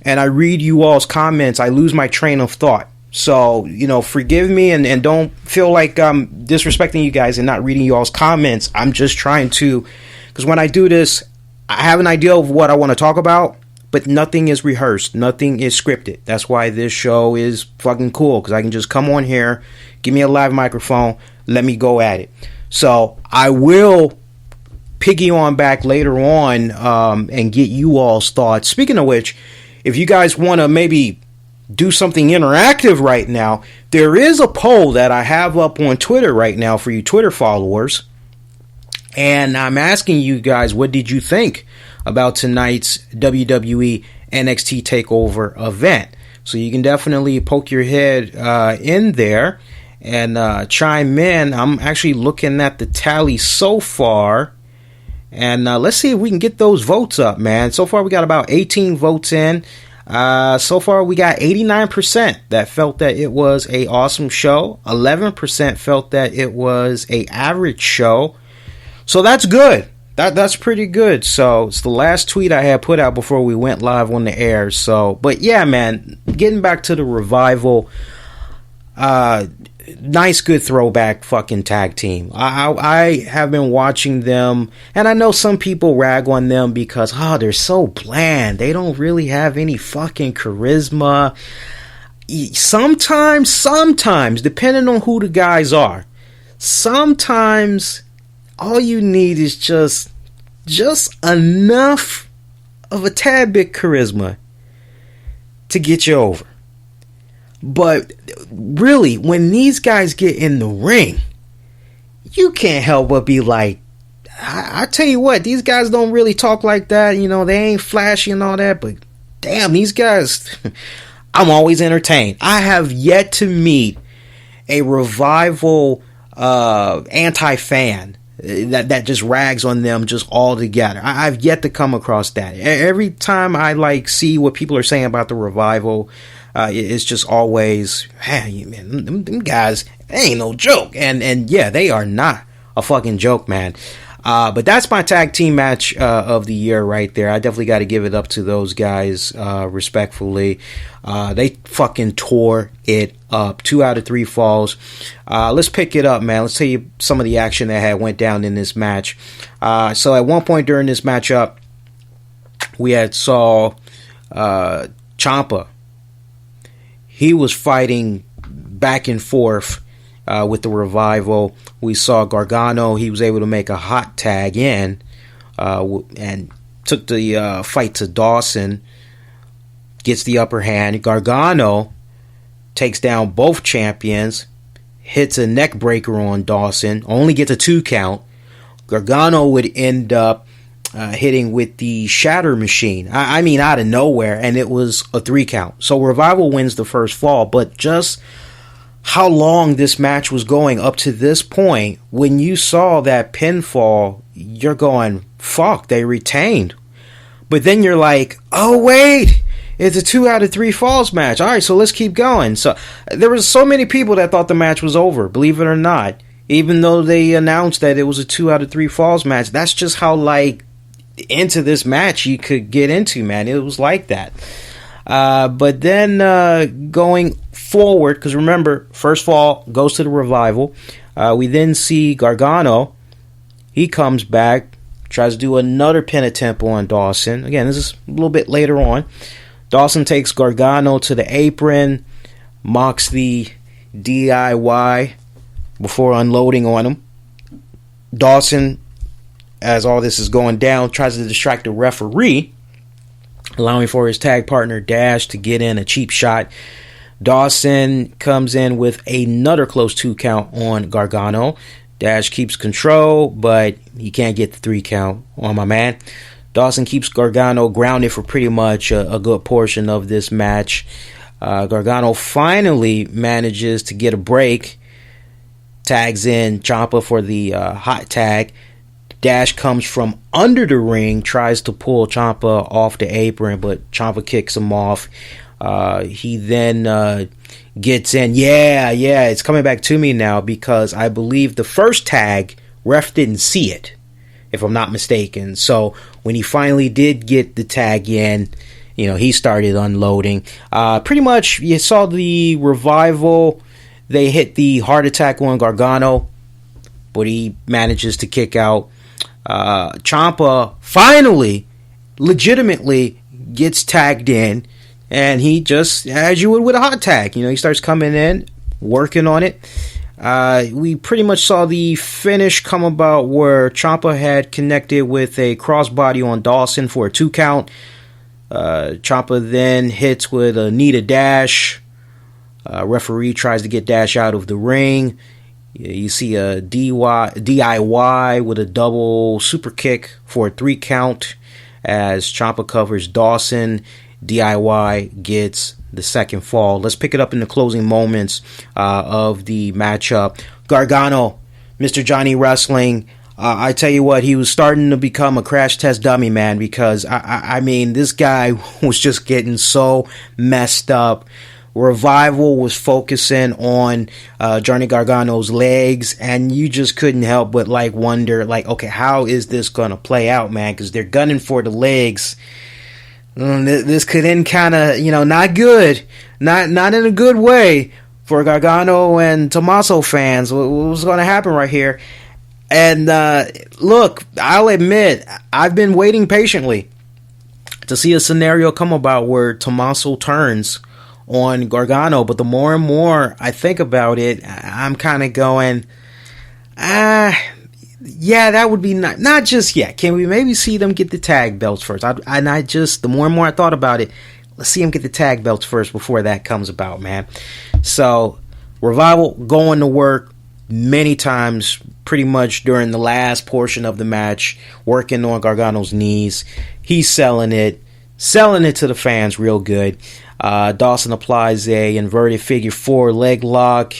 and I read you all's comments, I lose my train of thought. So, forgive me and don't feel like I'm disrespecting you guys and not reading you all's comments. I'm just trying to, because when I do this, I have an idea of what I want to talk about, but nothing is rehearsed. Nothing is scripted. That's why this show is fucking cool, because I can just come on here, give me a live microphone, let me go at it. So I will piggy on back later on and get you all's thoughts. Speaking of which, if you guys want to maybe do something interactive right now, there is a poll that I have up on Twitter right now for you Twitter followers. And I'm asking you guys, what did you think about tonight's WWE NXT Takeover event? So you can definitely poke your head in there and chime in. I'm actually looking at the tally so far. And let's see if we can get those votes up, man. So far, we got about 18 votes in. So far, we got 89% that felt that it was a awesome show. 11% felt that it was a average show. So that's good. That's pretty good. So it's the last tweet I had put out before we went live on the air. So, but yeah, man, getting back to the Revival, nice, good throwback fucking tag team. I have been watching them, and I know some people rag on them because, they're so bland. They don't really have any fucking charisma. Sometimes, depending on who the guys are, sometimes all you need is just enough of a tad bit charisma to get you over. But really, when these guys get in the ring, you can't help but be like, I tell you what, these guys don't really talk like that. They ain't flashy and all that, but damn, these guys, I'm always entertained. I have yet to meet a Revival anti-fan that just rags on them just all together. I've yet to come across that. Every time I see what people are saying about the Revival, it's just always, hey, man, them guys, they ain't no joke. And yeah, they are not a fucking joke, man. But that's my tag team match of the year right there. I definitely got to give it up to those guys respectfully. They fucking tore it up. 2 out of 3 falls. Let's pick it up, man. Let's tell you some of the action that went down in this match. So at one point during this matchup, we saw Ciampa. He was fighting back and forth with the Revival. We saw Gargano. He was able to make a hot tag in and took the fight to Dawson. Gets the upper hand. Gargano takes down both champions. Hits a neck breaker on Dawson. Only gets a 2 count. Gargano would end up hitting with the Shatter Machine. I mean, out of nowhere. And it was a 3 count. So Revival wins the first fall. But just how long this match was going up to this point, when you saw that pinfall, you're going, fuck, they retained. But then you're like, oh, wait, it's a 2 out of 3 falls match. All right, so let's keep going. So there was so many people that thought the match was over, believe it or not. Even though they announced that it was a 2 out of 3 falls match, that's just how, like, into this match you could get into, man. It was like that. But then going forward, because remember, first fall goes to the Revival. We then see Gargano. He comes back, tries to do another pin attempt on Dawson. Again, this is a little bit later on. Dawson takes Gargano to the apron, mocks the DIY before unloading on him. Dawson, as all this is going down, tries to distract the referee, allowing for his tag partner Dash to get in a cheap shot. Dawson comes in with another close 2 count on Gargano. Dash keeps control, but he can't get the 3 count on my man. Dawson keeps Gargano grounded for pretty much a good portion of this match. Gargano finally manages to get a break. Tags in Ciampa for the hot tag. Dash comes from under the ring, tries to pull Ciampa off the apron, but Ciampa kicks him off. He then gets in. Yeah, it's coming back to me now, because I believe the first tag, ref didn't see it, if I'm not mistaken. So when he finally did get the tag in, he started unloading. Pretty much, you saw the Revival. They hit the heart attack on Gargano, but he manages to kick out. Ciampa finally, legitimately gets tagged in, and he just, as you would with a hot tag, he starts coming in, working on it. We pretty much saw the finish come about where Ciampa had connected with a crossbody on Dawson for a 2 count. Ciampa then hits with a knee to Dash. Referee tries to get Dash out of the ring. You see a DIY with a double super kick for a 3 count as Ciampa covers Dawson. DIY gets the second fall. Let's pick it up in the closing moments of the matchup. Gargano, Mr. Johnny Wrestling. I tell you what, he was starting to become a crash test dummy, man, because I mean, this guy was just getting so messed up. Revival was focusing on Johnny Gargano's legs, and you just couldn't help but wonder, okay, how is this gonna play out, man? Because they're gunning for the legs. This could end kind of, not good, not in a good way for Gargano and Tommaso fans. What's going to happen right here? And look, I'll admit, I've been waiting patiently to see a scenario come about where Tommaso turns on Gargano, but the more and more I think about it, I'm kind of going, yeah, that would be not just yet. Can we maybe see them get the tag belts first? The more and more I thought about it, let's see them get the tag belts first before that comes about, man. So, Revival going to work many times, pretty much during the last portion of the match, working on Gargano's knees. He's selling it to the fans real good. Dawson applies a inverted figure 4 leg lock.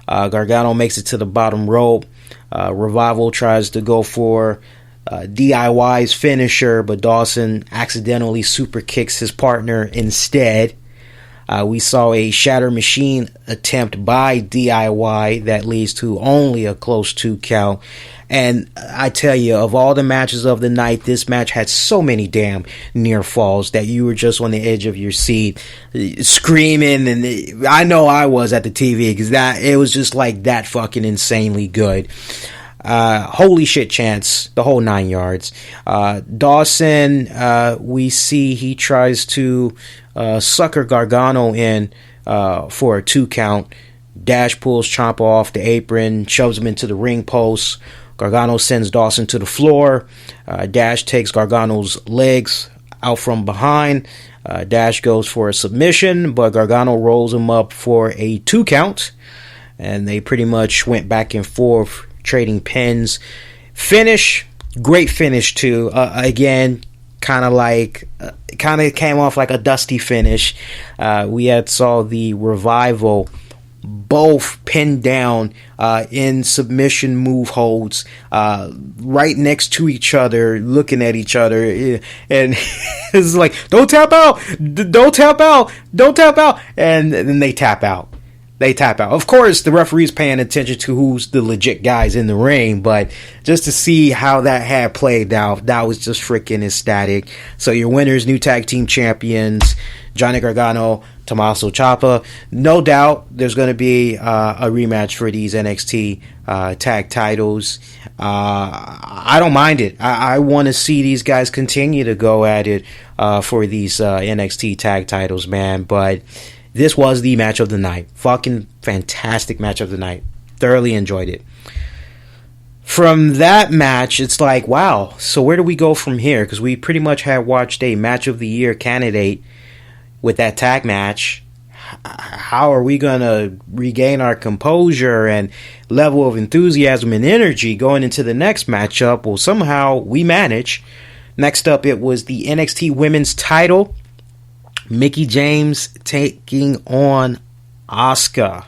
Gargano makes it to the bottom rope. Revival tries to go for DIY's finisher, but Dawson accidentally super kicks his partner instead. We saw a Shatter Machine attempt by DIY that leads to only a close 2 count. And I tell you, of all the matches of the night, this match had so many damn near falls that you were just on the edge of your seat, screaming. And I know I was at the TV because it was just like that fucking insanely good. Holy shit chance, the whole 9 yards. Dawson, we see he tries to sucker Gargano in for a 2 count. Dash pulls Ciampa off the apron, shoves him into the ring post. Gargano sends Dawson to the floor. Dash takes Gargano's legs out from behind. Dash goes for a submission, but Gargano rolls him up for a 2 count. And they pretty much went back and forth, trading pins. Finish, great finish too. Again, kind of came off like a dusty finish. We saw the Revival both pinned down in submission move holds, right next to each other, looking at each other, and it's like, don't tap out, don't tap out, don't tap out, and then they tap out. Of course, the referee's paying attention to who's the legit guys in the ring, but just to see how that had played out, that was just freaking ecstatic. So your winners, new tag team champions, Johnny Gargano, Tommaso Ciampa. No doubt there's going to be a rematch for these NXT tag titles. I don't mind it. I want to see these guys continue to go at it for these NXT tag titles, man. But this was the match of the night. Fucking fantastic match of the night. Thoroughly enjoyed it. From that match, it's like, wow, so where do we go from here? Because we pretty much had watched a match of the year candidate with that tag match. How are we going to regain our composure and level of enthusiasm and energy going into the next matchup? Well, somehow we managed. Next up, it was the NXT Women's title. Mickie James taking on Asuka.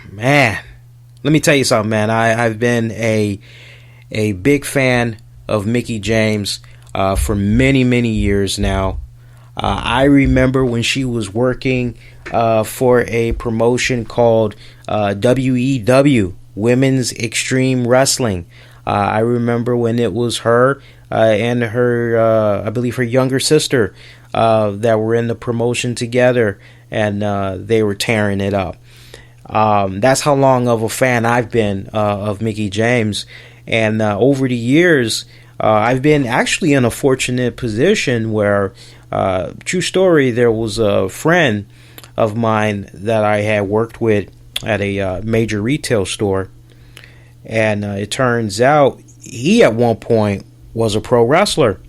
Man, let me tell you something, man. I've been a big fan of Mickie James for many, many years now. I remember when she was working for a promotion called WEW, Women's Extreme Wrestling. I remember when it was her and her, I believe her younger sister, that were in the promotion together, and they were tearing it up. That's how long of a fan I've been of Mickie James. And over the years, I've been actually in a fortunate position where, true story, there was a friend of mine that I had worked with at a major retail store. And it turns out he at one point was a pro wrestler.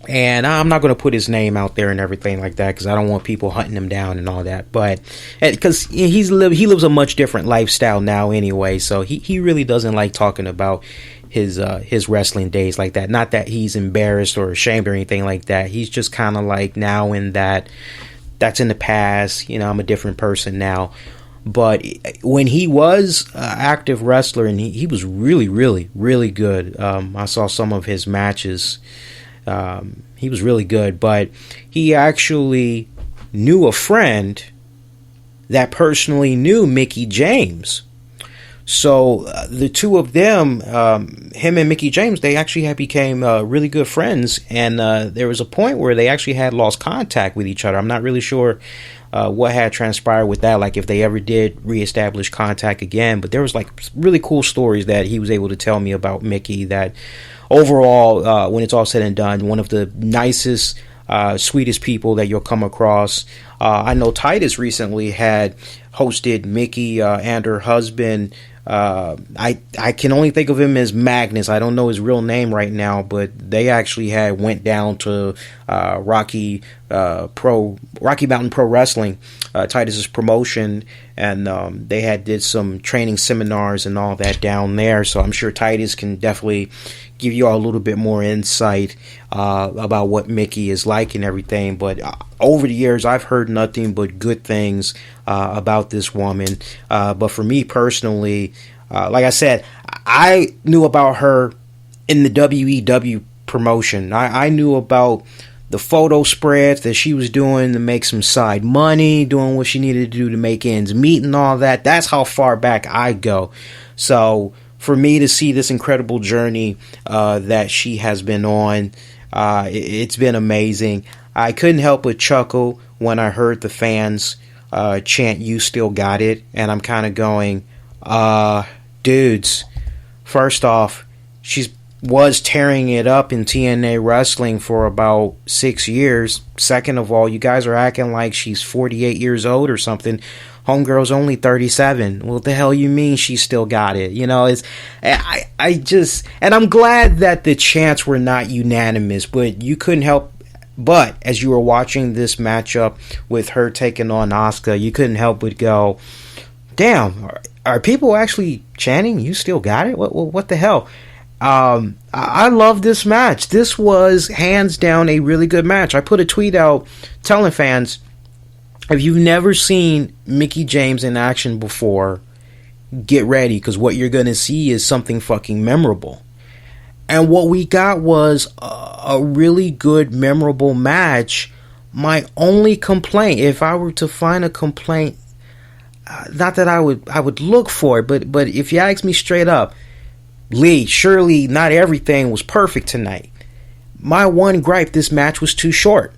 And I'm not going to put his name out there and everything like that because I don't want people hunting him down and all that. But because he lives a much different lifestyle now anyway, so he really doesn't like talking about his wrestling days like that. Not that he's embarrassed or ashamed or anything like that. He's just kind of like, now in that's in the past. You know, I'm a different person now. But when he was an active wrestler, and he was really, really, really good. I saw some of his matches. He was really good, but he actually knew a friend that personally knew Mickie James. So the two of them, him and Mickie James, they actually became really good friends. And there was a point where they actually had lost contact with each other. I'm not really sure what had transpired with that, like if they ever did reestablish contact again. But there was like really cool stories that he was able to tell me about Mickie, that overall, when it's all said and done, one of the nicest, sweetest people that you'll come across. I know Titus recently had hosted Mickie and her husband. I can only think of him as Magnus. I don't know his real name right now, but they actually went down to Rocky Mountain Pro Wrestling, Titus's promotion, and they did some training seminars and all that down there. So I'm sure Titus can definitely give you all a little bit more insight about what Mickie is like and everything. But over the years, I've heard nothing but good things about this woman. But for me personally, like I said, I knew about her in the WEW promotion. I knew about the photo spreads that she was doing to make some side money, doing what she needed to do to make ends meet and all that. That's how far back I go. So for me to see this incredible journey that she has been on, it's been amazing. I couldn't help but chuckle when I heard the fans chant, "You still got it," and I'm kind of going, dudes, first off, she was tearing it up in TNA wrestling for about 6 years. Second of all, you guys are acting like she's 48 years old or something. Homegirl's only 37. What the hell you mean she still got it? You know, I just, and I'm glad that the chants were not unanimous, but you couldn't help but, as you were watching this matchup with her taking on Asuka, you couldn't help but go, damn, are people actually chanting, "You still got it"? What the hell? I love this match. This was hands down a really good match. I put a tweet out telling fans, if you've never seen Mickie James in action before, get ready, because what you're going to see is something fucking memorable. And what we got was a really good, memorable match. My only complaint, if I were to find a complaint, not that I would look for it, but if you ask me straight up, Lee, surely not everything was perfect tonight. My one gripe, this match was too short.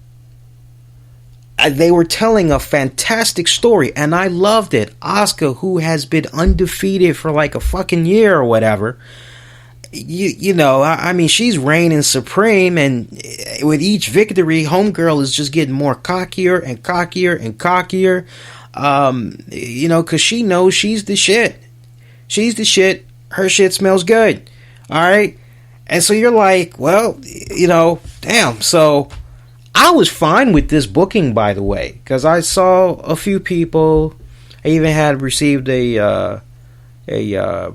They were telling a fantastic story, and I loved it. Asuka, who has been undefeated for like a fucking year or whatever, you know, I mean, she's reigning supreme, and with each victory, homegirl is just getting more cockier and cockier and cockier. You know, because she knows she's the shit. She's the shit. Her shit smells good. All right. And so you're like, well, you know, damn. So I was fine with this booking, by the way, because I saw a few people. I even had received a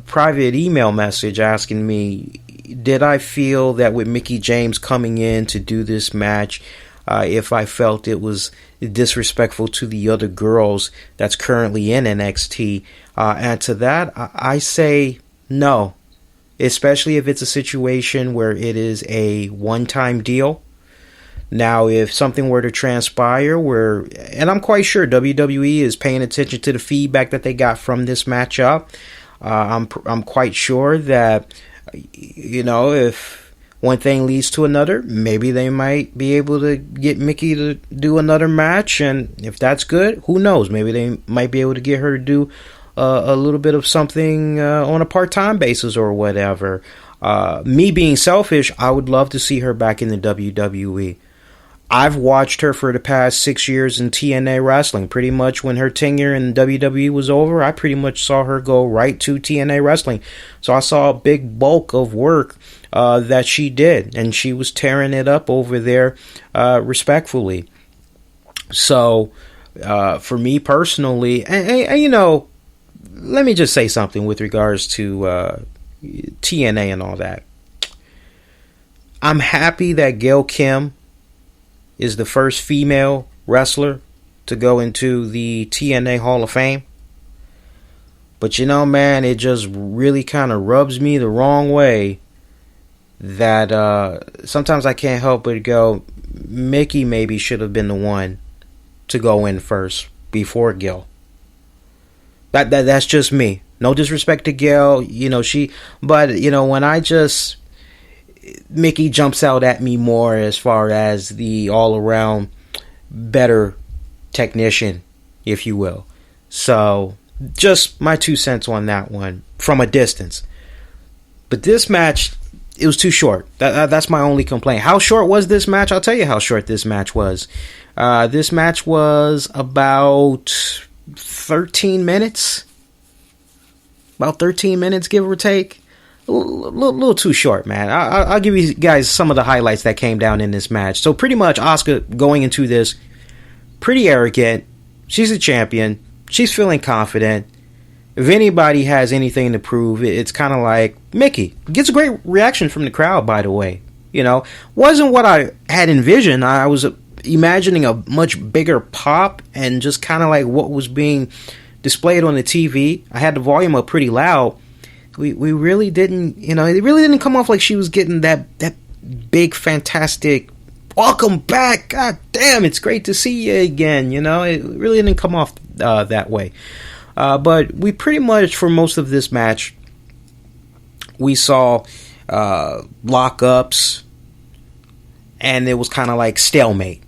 private email message asking me, did I feel that with Mickie James coming in to do this match, if I felt it was disrespectful to the other girls that's currently in NXT. And to that, I say no, especially if it's a situation where it is a one-time deal. Now, if something were to transpire where, and I'm quite sure WWE is paying attention to the feedback that they got from this matchup, I'm quite sure that, you know, if one thing leads to another, maybe they might be able to get Mickie to do another match, and if that's good, who knows? Maybe they might be able to get her to do a little bit of something on a part-time basis or whatever. Me being selfish, I would love to see her back in the WWE. I've watched her for the past 6 years in TNA wrestling. Pretty much when her tenure in WWE was over, I pretty much saw her go right to TNA wrestling. So I saw a big bulk of work that she did, and she was tearing it up over there respectfully. So for me personally, and you know, let me just say something with regards to TNA and all that. I'm happy that Gail Kim is the first female wrestler to go into the TNA Hall of Fame. But you know, man, it just really kind of rubs me the wrong way that sometimes I can't help but go, Mickie maybe should have been the one to go in first before Gail. That's just me. No disrespect to Gail, you know, but you know, when Mickie jumps out at me more as far as the all-around better technician, if you will. So, just my 2 cents on that one from a distance. But this match, it was too short. That's my only complaint. How short was this match? I'll tell you how short this match was. This match was about 13 minutes. About 13 minutes, give or take. A little too short, man. I'll give you guys some of the highlights that came down in this match. So pretty much Asuka going into this pretty arrogant. She's a champion. She's feeling confident. If anybody has anything to prove, it's kind of like Mickie. Gets a great reaction from the crowd, by the way. You know, wasn't what I had envisioned. I was imagining a much bigger pop and just kind of like what was being displayed on the TV. I had the volume up pretty loud. We really didn't, you know, it really didn't come off like she was getting that big, fantastic welcome back. God damn, it's great to see you again. You know, it really didn't come off that way. But we pretty much, for most of this match, we saw lockups, and it was kind of like stalemate.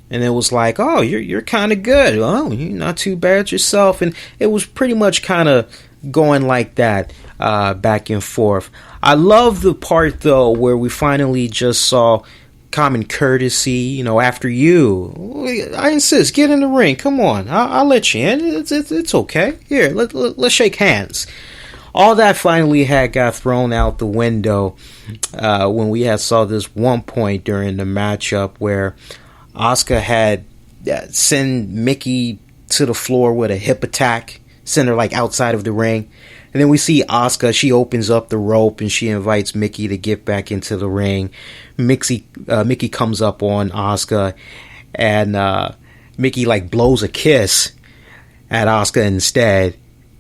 And it was like, oh, you're kind of good. Oh, you're not too bad yourself. And it was pretty much kind of going like that, back and forth. I love the part, though, where we finally just saw common courtesy. You know, after you, I insist, get in the ring. Come on, I'll let you in. It's okay. Here, let's shake hands. All that finally got thrown out the window when we saw this one point during the matchup where Asuka had sent Mickie to the floor with a hip attack, sent her like outside of the ring. And then we see Asuka, she opens up the rope and she invites Mickie to get back into the ring. Mickie comes up on Asuka, and Mickie like blows a kiss at Asuka instead.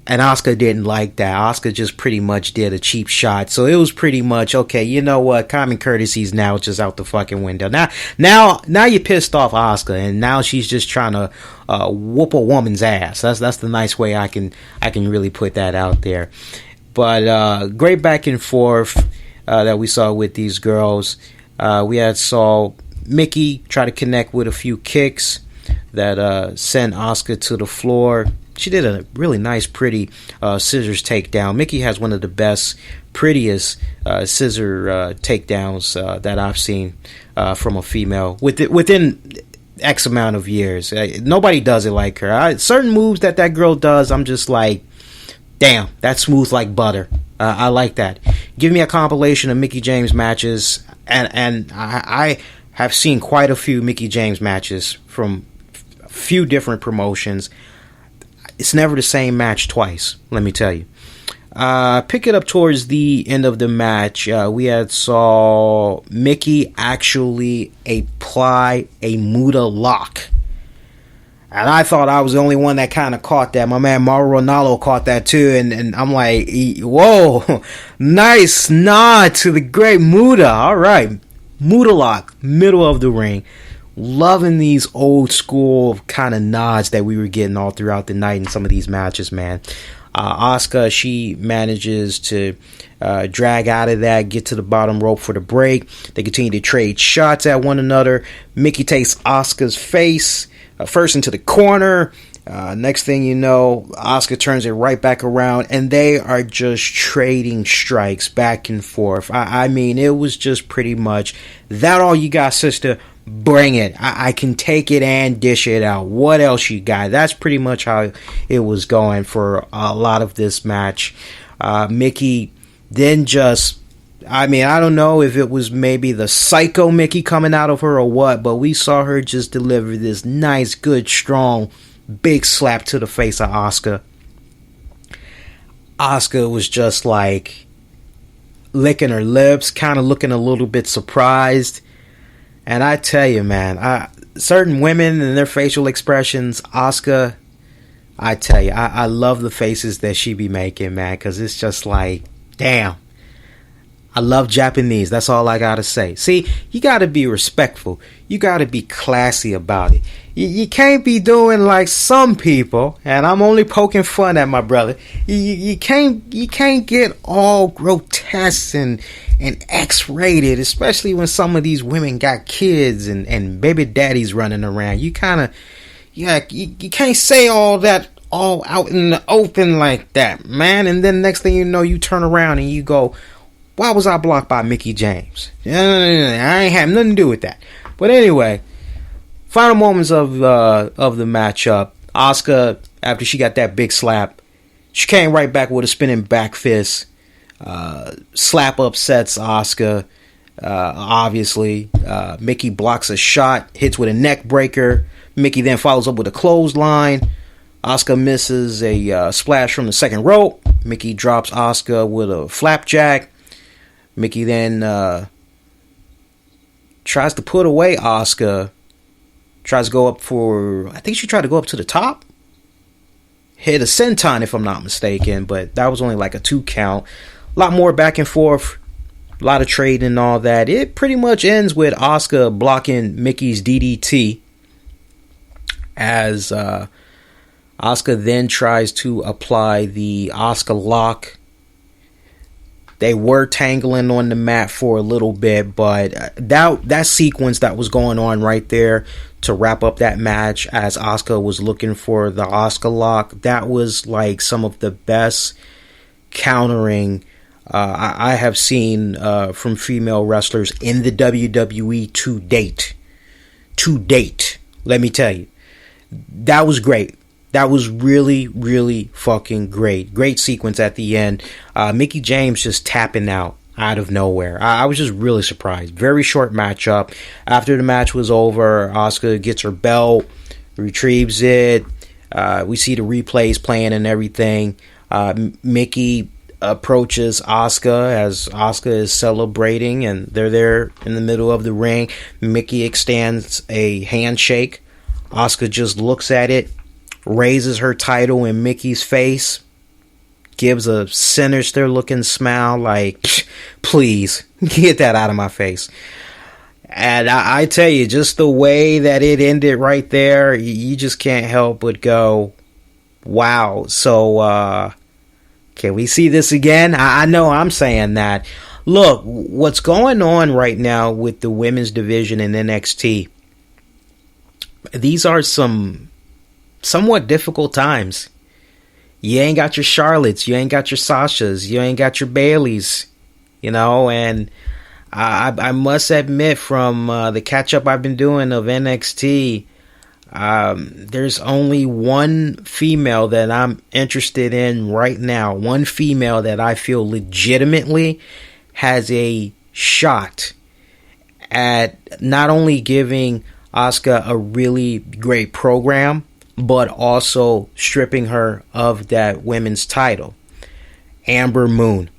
And Asuka didn't like that. Asuka just pretty much did a cheap shot. So it was pretty much, okay, you know what? Common courtesy's now just out the fucking window. Now you pissed off Asuka, and now she's just trying to whoop a woman's ass. That's the nice way I can really put that out there. But great back and forth that we saw with these girls. We saw Mickie try to connect with a few kicks that sent Asuka to the floor. She did a really nice, pretty scissors takedown. Mickie has one of the best, prettiest scissor takedowns that I've seen from a female within X amount of years. Nobody does it like her. Certain moves that girl does, I'm just like, damn, that's smooth like butter. I like that. Give me a compilation of Mickie James matches, and I have seen quite a few Mickie James matches from a few different promotions. It's never the same match twice, let me tell you. Pick it up towards the end of the match. We saw Mickie actually apply a Muda lock. And I thought I was the only one that kind of caught that. My man Mauro Ranallo caught that too. And I'm like, whoa, nice nod to the great Muda. All right, Muda lock, middle of the ring. Loving these old school kind of nods that we were getting all throughout the night in some of these matches, man. Asuka, she manages to drag out of that, get to the bottom rope for the break. They continue to trade shots at one another. Mickie takes Asuka's face first into the corner. Next thing you know, Asuka turns it right back around, and they are just trading strikes back and forth. I mean, it was just pretty much, that all you got, sister? Bring it. I can take it and dish it out. What else you got? That's pretty much how it was going for a lot of this match. Mickie then just, I mean, I don't know if it was maybe the psycho Mickie coming out of her or what, but we saw her just deliver this nice, good, strong, big slap to the face of Asuka. Asuka was just like licking her lips, kind of looking a little bit surprised. And I tell you, man, certain women and their facial expressions, Asuka, I tell you, I love the faces that she be making, man, because it's just like, damn. I love Japanese. That's all I gotta say. See, you gotta be respectful. You gotta be classy about it. You can't be doing like some people, and I'm only poking fun at my brother. You can't get all grotesque and X-rated, especially when some of these women got kids and baby daddies running around. You can't say all that all out in the open like that, man. And then next thing you know, you turn around and you go, why was I blocked by Mickie James? I ain't have nothing to do with that. But anyway, final moments of the matchup. Asuka, after she got that big slap, she came right back with a spinning back fist. Slap upsets Asuka. Obviously, Mickie blocks a shot, hits with a neck breaker. Mickie then follows up with a clothesline. Asuka misses a splash from the second rope. Mickie drops Asuka with a flapjack. Mickie then tries to put away Asuka. Tries to go up for, I think she tried to go up to the top. Hit a senton if I'm not mistaken, but that was only like a 2 count. A lot more back and forth a lot of trading and all that. It pretty much ends with Asuka blocking Mickie's DDT as Asuka then tries to apply the Asuka lock. They were tangling on the mat for a little bit, but that sequence that was going on right there to wrap up that match as Asuka was looking for the Asuka lock, that was like some of the best countering I have seen from female wrestlers in the WWE to date. To date, let me tell you. That was great. That was really, really fucking great. Great sequence at the end. Mickie James just tapping out of nowhere. I was just really surprised. Very short matchup. After the match was over, Asuka gets her belt, retrieves it. We see the replays playing and everything. Mickie approaches Asuka as Asuka is celebrating, and they're there in the middle of the ring. Mickie extends a handshake. Asuka just looks at it, raises her title in Mickey's face, gives a sinister looking smile like, please, get that out of my face. And I tell you, just the way that it ended right there, you just can't help but go, wow. So, can we see this again? I know I'm saying that. Look, what's going on right now with the women's division in NXT, these are some somewhat difficult times. You ain't got your Charlottes, you ain't got your Sashas, you ain't got your Baileys, and I must admit from the catch up I've been doing of NXT, there's only one female that I'm interested in right now, one female that I feel legitimately has a shot at not only giving Asuka a really great program, but also stripping her of that women's title. Amber Moon.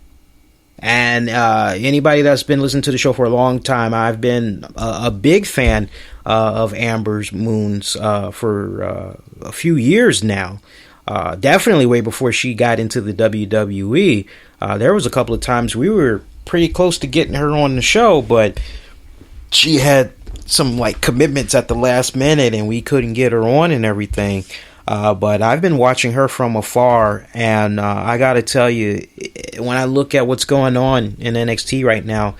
And anybody that's been listening to the show for a long time, I've been a big fan of Amber Moon's for a few years now. Definitely way before she got into the WWE. There was a couple of times we were pretty close to getting her on the show, but she had some commitments at the last minute and we couldn't get her on and everything. But I've been watching her from afar, and I gotta tell you, when I look at what's going on in NXT right now,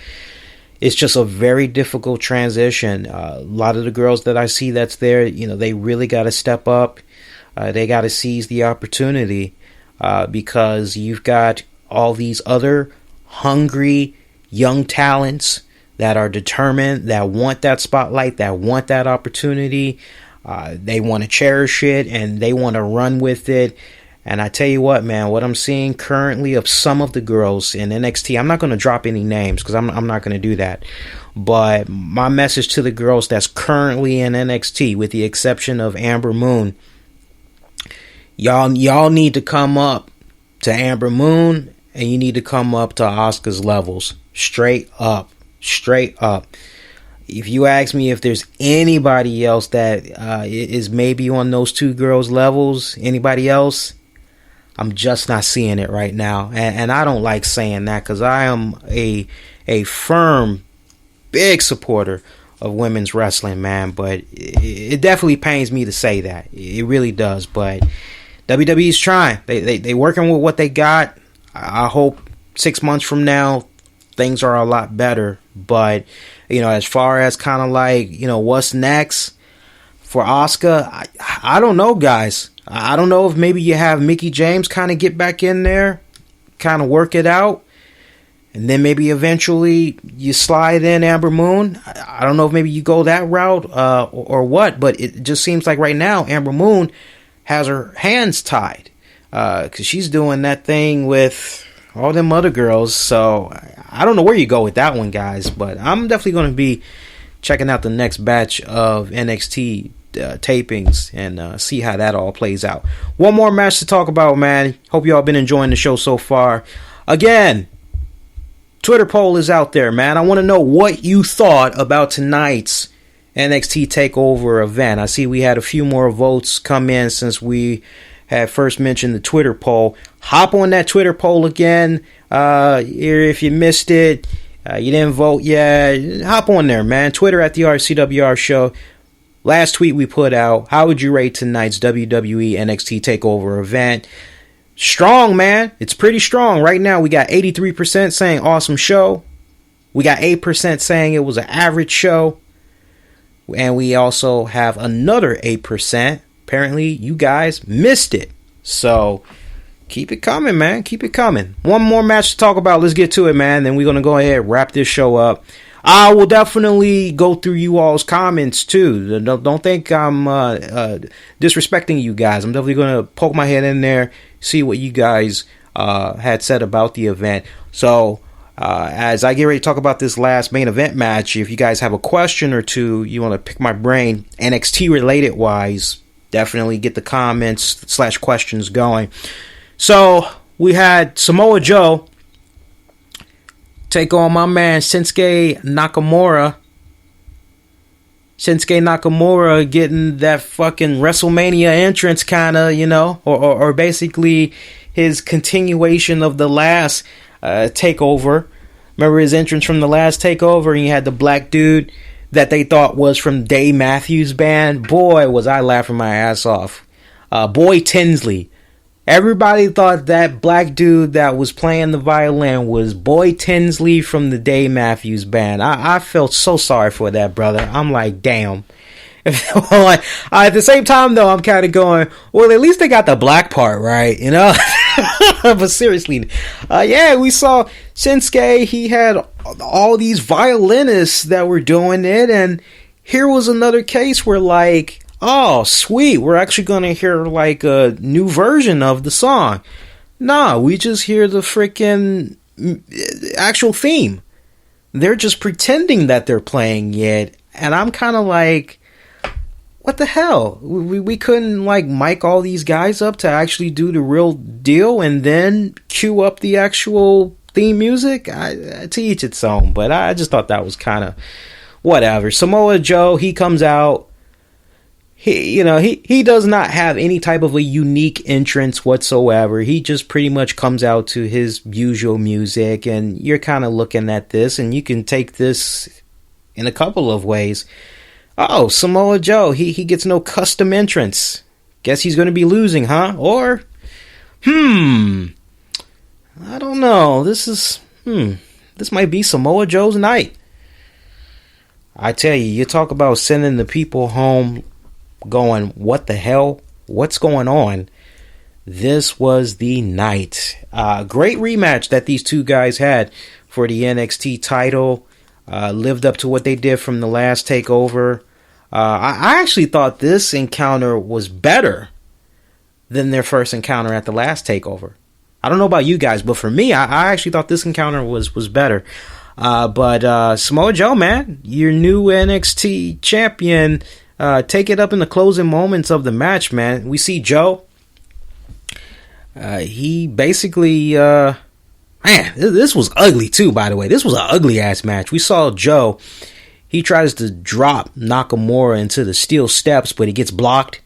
it's just a very difficult transition. A lot of the girls that I see that's there, they really gotta step up. They gotta seize the opportunity because you've got all these other hungry young talents that are determined, that want that spotlight, that want that opportunity. They want to cherish it and they want to run with it. And I tell you what, man, what I'm seeing currently of some of the girls in NXT, I'm not going to drop any names because I'm not going to do that. But my message to the girls that's currently in NXT, with the exception of Amber Moon, y'all need to come up to Amber Moon and you need to come up to Asuka's levels. Straight up. If you ask me if there's anybody else that is maybe on those two girls' levels, anybody else, I'm just not seeing it right now. And I don't like saying that because I am a firm, big supporter of women's wrestling, man. But it definitely pains me to say that. It really does. But WWE's trying. They working with what they got. I hope 6 months from now, things are a lot better. But as far as kind of what's next for Asuka, I don't know, guys. I don't know if maybe you have Mickie James kind of get back in there, kind of work it out, and then maybe eventually you slide in Amber Moon. I don't know if maybe you go that route or what, but it just seems like right now Amber Moon has her hands tied because she's doing that thing with all them other girls. So I don't know where you go with that one, guys, but I'm definitely going to be checking out the next batch of NXT tapings and see how that all plays out. One more match to talk about, man. Hope y'all been enjoying the show so far. Again, Twitter poll is out there, man. I want to know what you thought about tonight's NXT Takeover event. I see we had a few more votes come in since we had first mentioned the Twitter poll. Hop on that Twitter poll again if you missed it. You didn't vote yet? Hop on there, man. Twitter at the RCWR show. Last tweet we put out, how would you rate tonight's WWE NXT Takeover event? Strong, man. It's pretty strong. Right now, we got 83% saying awesome show. We got 8% saying it was an average show. And we also have another 8%. Apparently, you guys missed it. So, keep it coming, man. Keep it coming. One more match to talk about. Let's get to it, man. Then we're going to go ahead and wrap this show up. I will definitely go through you all's comments, too. Don't think I'm disrespecting you guys. I'm definitely going to poke my head in there, see what you guys had said about the event. So, as I get ready to talk about this last main event match, if you guys have a question or two, you want to pick my brain, NXT related wise, definitely get the comments / questions going. So, we had Samoa Joe take on my man Shinsuke Nakamura. Shinsuke Nakamura getting that fucking WrestleMania entrance, kind of, you know, or basically his continuation of the last takeover. Remember his entrance from the last takeover? He had the black dude that they thought was from Dave Matthews Band. Boy, was I laughing my ass off. Boy Tinsley. Everybody thought that black dude that was playing the violin was Boy Tinsley from the Dave Matthews Band. I felt so sorry for that brother. I'm like, damn. At the same time, though, I'm kind of going, well, at least they got the black part right, you know? But seriously, yeah, we saw Shinsuke. He had all these violinists that were doing it, and here was another case where, like, oh, sweet, we're actually going to hear, like, a new version of the song. Nah, we just hear the freaking actual theme. They're just pretending that they're playing it, and I'm kind of like, what the hell? We couldn't, like, mic all these guys up to actually do the real deal and then cue up the actual theme music? To each its own, but I just thought that was kind of whatever. Samoa Joe, he comes out. He does not have any type of a unique entrance whatsoever. He just pretty much comes out to his usual music, and you're kind of looking at this, and you can take this in a couple of ways. Oh, Samoa Joe, he gets no custom entrance. Guess he's going to be losing, huh? Or, I don't know. This might be Samoa Joe's night. I tell you, you talk about sending the people home going, what the hell? What's going on? This was the night. Great rematch that these two guys had for the NXT title. Lived up to what they did from the last takeover. I actually thought this encounter was better than their first encounter at the last takeover. I don't know about you guys, but for me, I actually thought this encounter was better. But Samoa Joe, man, your new NXT champion. Take it up in the closing moments of the match, man. We see Joe. He basically, man, this was ugly too, by the way. This was an ugly ass match. We saw Joe. He tries to drop Nakamura into the steel steps, but he gets blocked.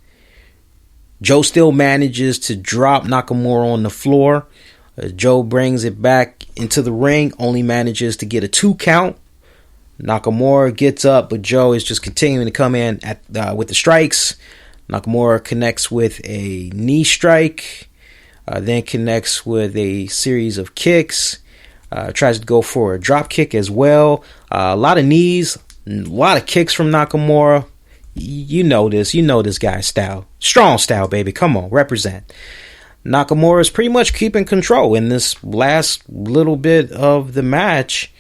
Joe still manages to drop Nakamura on the floor. Joe brings it back into the ring, only manages to get a 2 count. Nakamura gets up, but Joe is just continuing to come in with the strikes. Nakamura connects with a knee strike, then connects with a series of kicks, tries to go for a drop kick as well. A lot of knees, a lot of kicks from Nakamura. You know this guy's style. Strong style, baby. Come on, represent. Nakamura is pretty much keeping control in this last little bit of the match.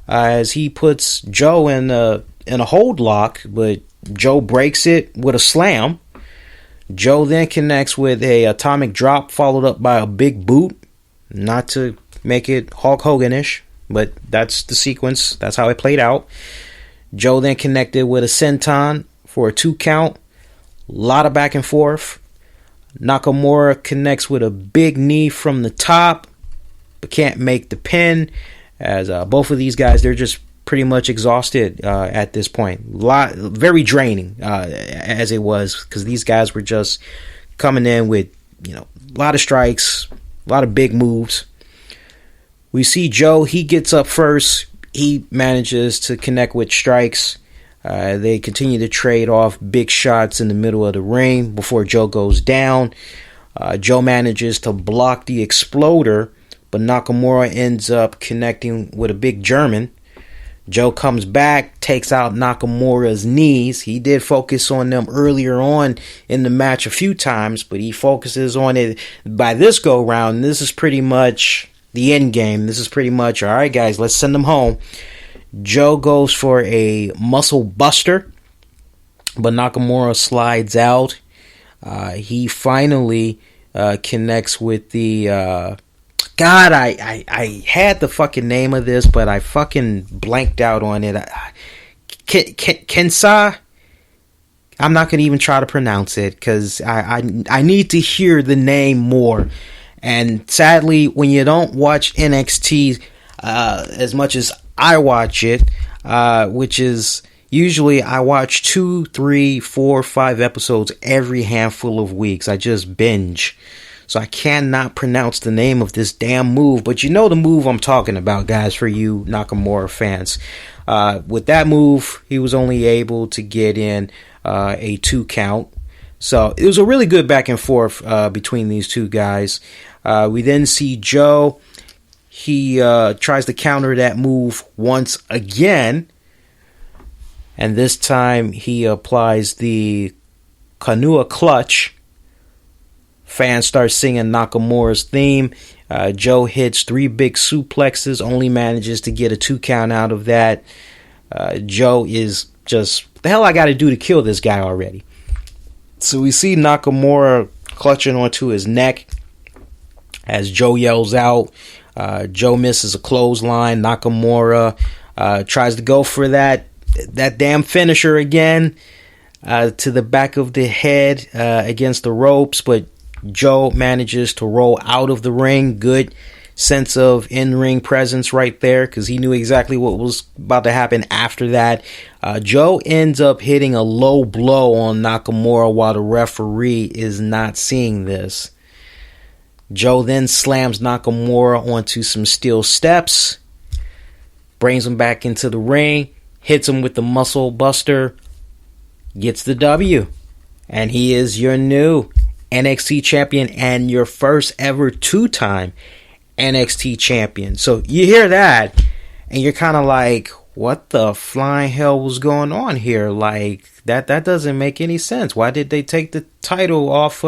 As he puts Joe in a hold lock, but Joe breaks it with a slam. Joe then connects with a atomic drop followed up by a big boot. Not to make it Hulk Hogan-ish, but that's the sequence. That's how it played out. Joe then connected with a senton for a 2 count. A lot of back and forth. Nakamura connects with a big knee from the top, but can't make the pin. As both of these guys, they're just pretty much exhausted at this point. Very draining as it was, because these guys were just coming in with, a lot of strikes, a lot of big moves. We see Joe, he gets up first, he manages to connect with strikes. They continue to trade off big shots in the middle of the ring before Joe goes down. Joe manages to block the exploder, but Nakamura ends up connecting with a big German. Joe comes back, takes out Nakamura's knees. He did focus on them earlier on in the match a few times, but he focuses on it by this go round. This is pretty much the end game. This is pretty much, all right, guys, let's send them home. Joe goes for a muscle buster, but Nakamura slides out. He finally connects with the... God, I had the fucking name of this, but I fucking blanked out on it. Kensa? I'm not going to even try to pronounce it, because I need to hear the name more. And sadly, when you don't watch NXT as much as I watch it, which is usually I watch 2, 3, 4, 5 episodes every handful of weeks. I just binge. So I cannot pronounce the name of this damn move, but you know the move I'm talking about, guys, for you Nakamura fans. With that move, he was only able to get in a 2 count. So it was a really good back and forth between these two guys. We then see Joe. He tries to counter that move once again. And this time he applies the Kanua clutch. Fans start singing Nakamura's theme. Joe hits 3 big suplexes, only manages to get a 2 count out of that. Joe is just, what the hell I got to do to kill this guy already? So we see Nakamura clutching onto his neck as Joe yells out. Joe misses a clothesline. Nakamura tries to go for that damn finisher again to the back of the head against the ropes, but Joe manages to roll out of the ring. Good sense of in-ring presence right there, because he knew exactly what was about to happen after that. Joe ends up hitting a low blow on Nakamura while the referee is not seeing this. Joe then slams Nakamura onto some steel steps, brings him back into the ring, hits him with the muscle buster, gets the W, and he is your new NXT champion and your first ever 2-time NXT champion. So you hear that and you're kind of like, what the flying hell was going on here? Like, that doesn't make any sense. Why did they take the title off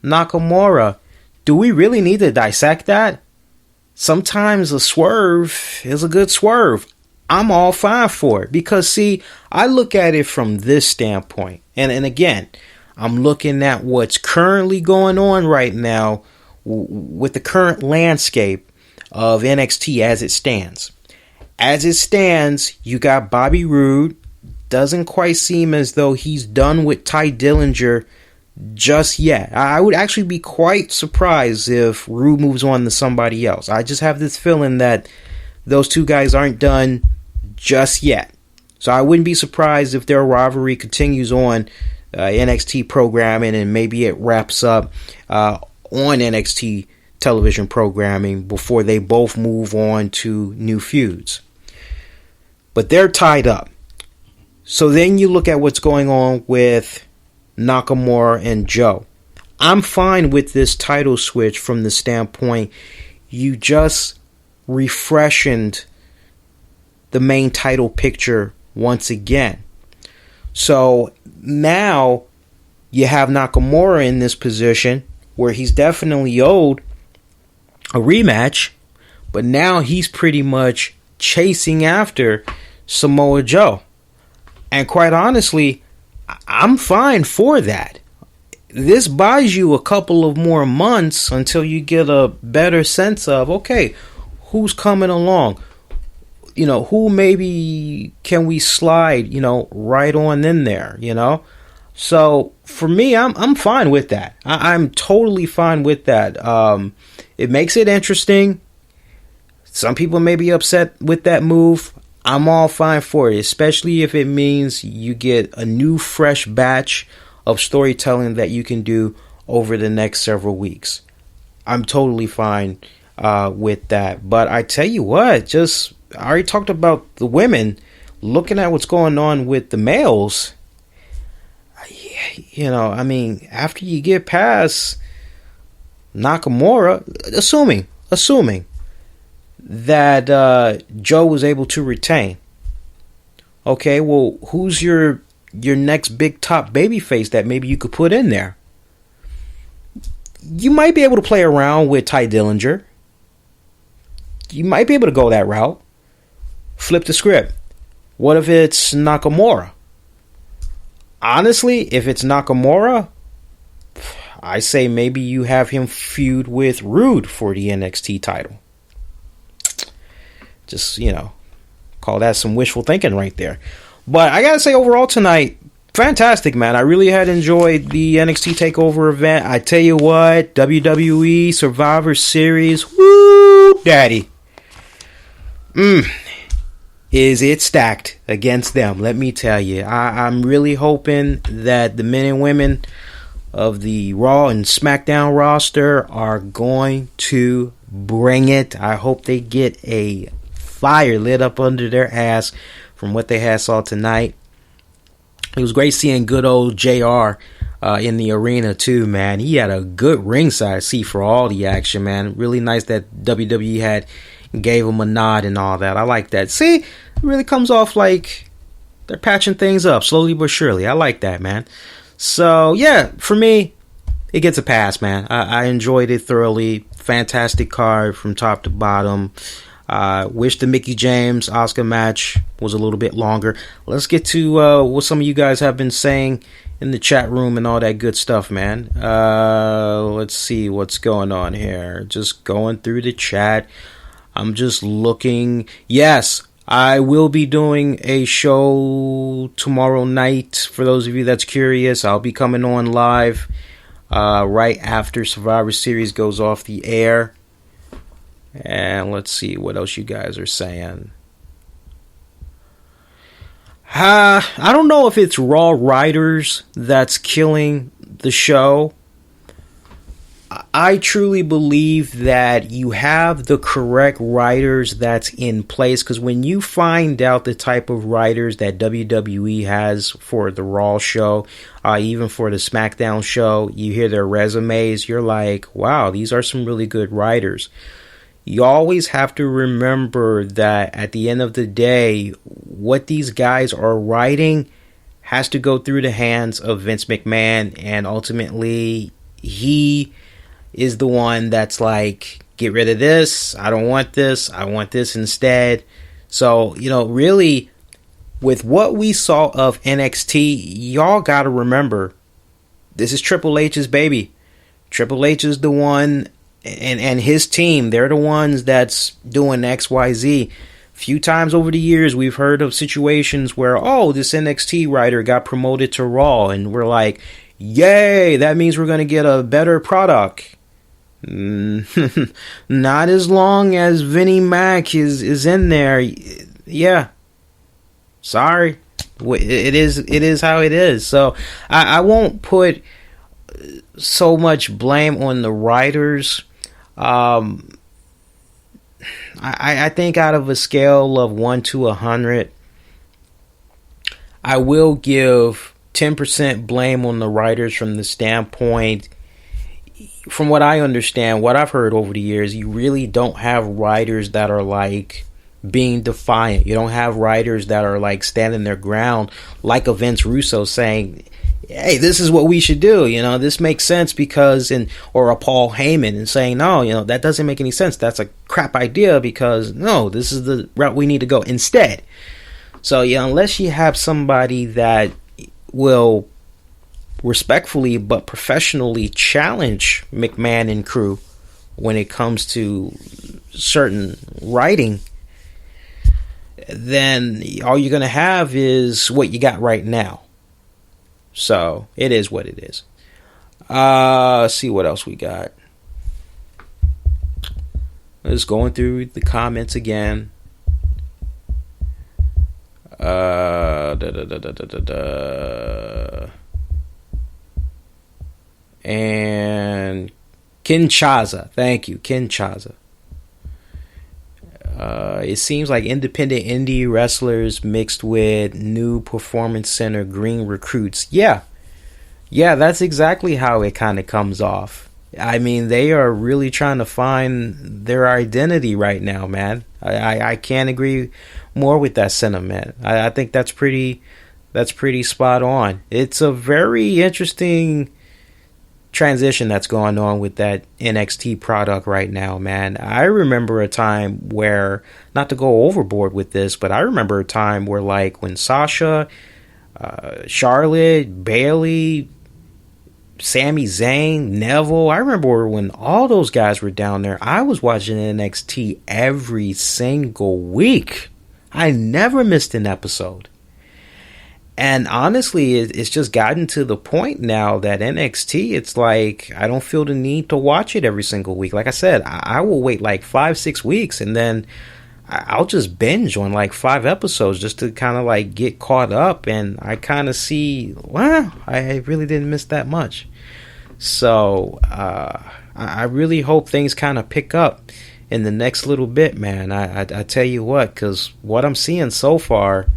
Nakamura? Do we really need to dissect that? Sometimes a swerve is a good swerve. I'm all fine for it, because see, I look at it from this standpoint, and again, I'm looking at what's currently going on right now with the current landscape of NXT as it stands. As it stands, you got Bobby Roode. Doesn't quite seem as though he's done with Ty Dillinger just yet. I would actually be quite surprised if Roode moves on to somebody else. I just have this feeling that those two guys aren't done just yet. So I wouldn't be surprised if their rivalry continues on NXT programming, and maybe it wraps up on NXT television programming before they both move on to new feuds. But they're tied up. So then you look at what's going on with Nakamura and Joe. I'm fine with this title switch from the standpoint you just refreshened the main title picture once again. So now you have Nakamura in this position where he's definitely owed a rematch, but now he's pretty much chasing after Samoa Joe. And quite honestly, I'm fine for that. This buys you a couple of more months until you get a better sense of, okay, who's coming along? You know, who maybe can we slide, right on in there, So for me, I'm fine with that. I'm totally fine with that. It makes it interesting. Some people may be upset with that move. I'm all fine for it, especially if it means you get a new, fresh batch of storytelling that you can do over the next several weeks. I'm totally fine with that. But I tell you what, I already talked about the women. Looking at what's going on with the males, you know, I mean, after you get past Nakamura, assuming that Joe was able to retain, okay, well, who's your next big top babyface that maybe you could put in there? You might be able to play around with Ty Dillinger. You might be able to go that route. Flip the script. What if it's Nakamura? Honestly, if it's Nakamura, I say maybe you have him feud with Rude for the NXT title. Just, you know, call that some wishful thinking right there. But I gotta say, overall tonight, fantastic, man. I really had enjoyed the NXT Takeover event. I tell you what, WWE Survivor Series, woo, daddy. Is it stacked against them? Let me tell you. I'm really hoping that the men and women of the Raw and SmackDown roster are going to bring it. I hope they get a fire lit up under their ass from what they saw tonight. It was great seeing good old JR in the arena too, man. He had a good ringside seat for all the action, man. Really nice that WWE gave him a nod and all that. I like that. See, it really comes off like they're patching things up slowly but surely. I like that, man. So yeah, for me, it gets a pass, man. I enjoyed it thoroughly. Fantastic card from top to bottom. Wish the Mickie James Asuka match was a little bit longer. Let's get to what some of you guys have been saying in the chat room and all that good stuff, man. Let's see what's going on here. Just going through the chat. I'm just looking. Yes, I will be doing a show tomorrow night. For those of you that's curious, I'll be coming on live right after Survivor Series goes off the air. And let's see what else you guys are saying. I don't know if it's Raw writers that's killing the show. I truly believe that you have the correct writers that's in place, because when you find out the type of writers that WWE has for the Raw show, even for the SmackDown show, you hear their resumes, you're like, wow, these are some really good writers. You always have to remember that at the end of the day, what these guys are writing has to go through the hands of Vince McMahon, and ultimately he is the one that's like, get rid of this, I don't want this, I want this instead. So, you know, really, with what we saw of NXT, y'all gotta remember, this is Triple H's baby. Triple H is the one, and his team, they're the ones that's doing XYZ. Few times over the years, we've heard of situations where, oh, this NXT writer got promoted to Raw, and we're like, yay, that means we're going to get a better product. Not as long as Vinnie Mac is in there. Yeah, sorry, it is how it is. So I won't put so much blame on the writers. I think out of a scale of 1 to 100, I will give 10% blame on the writers from the standpoint, from what I understand, what I've heard over the years, you really don't have writers that are like being defiant. You don't have writers that are like standing their ground, like a Vince Russo saying, hey, this is what we should do. You know, this makes sense because, or a Paul Heyman and saying, no, you know, that doesn't make any sense. That's a crap idea because, no, this is the route we need to go instead. So, yeah, unless you have somebody that will respectfully but professionally challenge McMahon and crew when it comes to certain writing, then all you're going to have is what you got right now. So it is what it is. Let's see what else we got. Just going through the comments again. And Kinshasa. Thank you, Kinshasa. it seems like independent indie wrestlers mixed with new performance center green recruits. Yeah, that's exactly how it kind of comes off. I mean, they are really trying to find their identity right now, man. I can't agree more with that sentiment. I think that's pretty spot on. It's a very interesting transition that's going on with that NXT product right now, man. I remember a time where, not to go overboard with this, but I remember a time where, like, when Sasha, Charlotte, Bayley, Sami Zayn, Neville, I remember when all those guys were down there, I was watching NXT every single week. I never missed an episode. And honestly, it's just gotten to the point now that NXT, it's like, I don't feel the need to watch it every single week. Like I said, I will wait like 5-6 weeks, and then I'll just binge on like 5 episodes just to kind of like get caught up. And I kind of see, wow, I really didn't miss that much. So I really hope things kind of pick up in the next little bit, man. I tell you what, because what I'm seeing so far,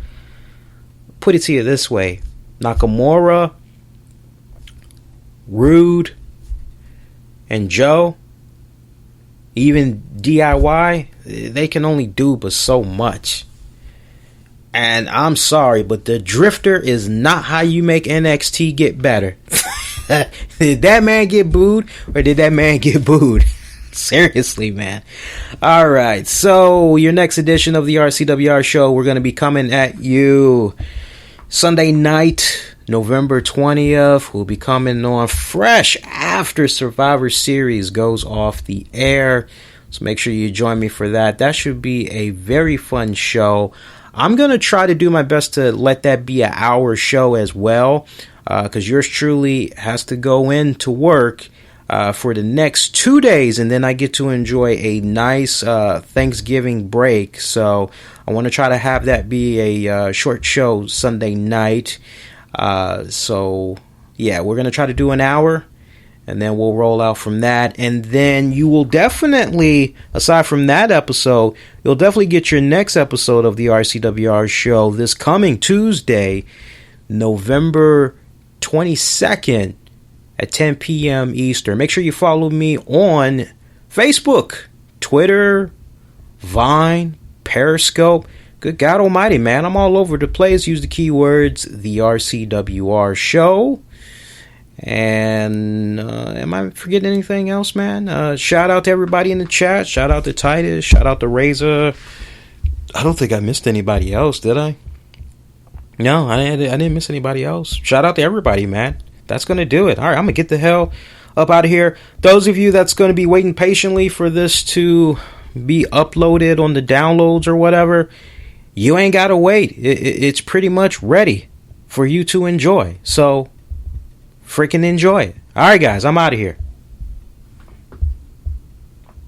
put it to you this way: Nakamura, Rude, and Joe, even DIY, they can only do but so much. And I'm sorry, but the Drifter is not how you make NXT get better. Did that man get booed, or did that man get booed? Seriously, man. Alright, so your next edition of the RCWR show, we're going to be coming at you Sunday night, November 20th. We'll be coming on fresh after Survivor Series goes off the air. So make sure you join me for that. That should be a very fun show. I'm going to try to do my best to let that be an hour show as well, because yours truly has to go into work for the next 2 days, and then I get to enjoy a nice Thanksgiving break. So I want to try to have that be a short show Sunday night. So yeah, we're going to try to do an hour, and then we'll roll out from that. And then you will definitely, aside from that episode, you'll definitely get your next episode of the RCWR show this coming Tuesday, November 22nd at 10 p.m. Eastern. Make sure you follow me on Facebook, Twitter, Vine, Periscope. Good God almighty, man. I'm all over the place. Use the keywords, the RCWR show. And am I forgetting anything else, man? Shout out to everybody in the chat. Shout out to Titus. Shout out to Razor. I don't think I missed anybody else, did I? No, I didn't miss anybody else. Shout out to everybody, man. That's going to do it. All right, I'm going to get the hell up out of here. Those of you that's going to be waiting patiently for this to be uploaded on the downloads or whatever, you ain't got to wait. It's pretty much ready for you to enjoy. So freaking enjoy it. All right, guys, I'm out of here.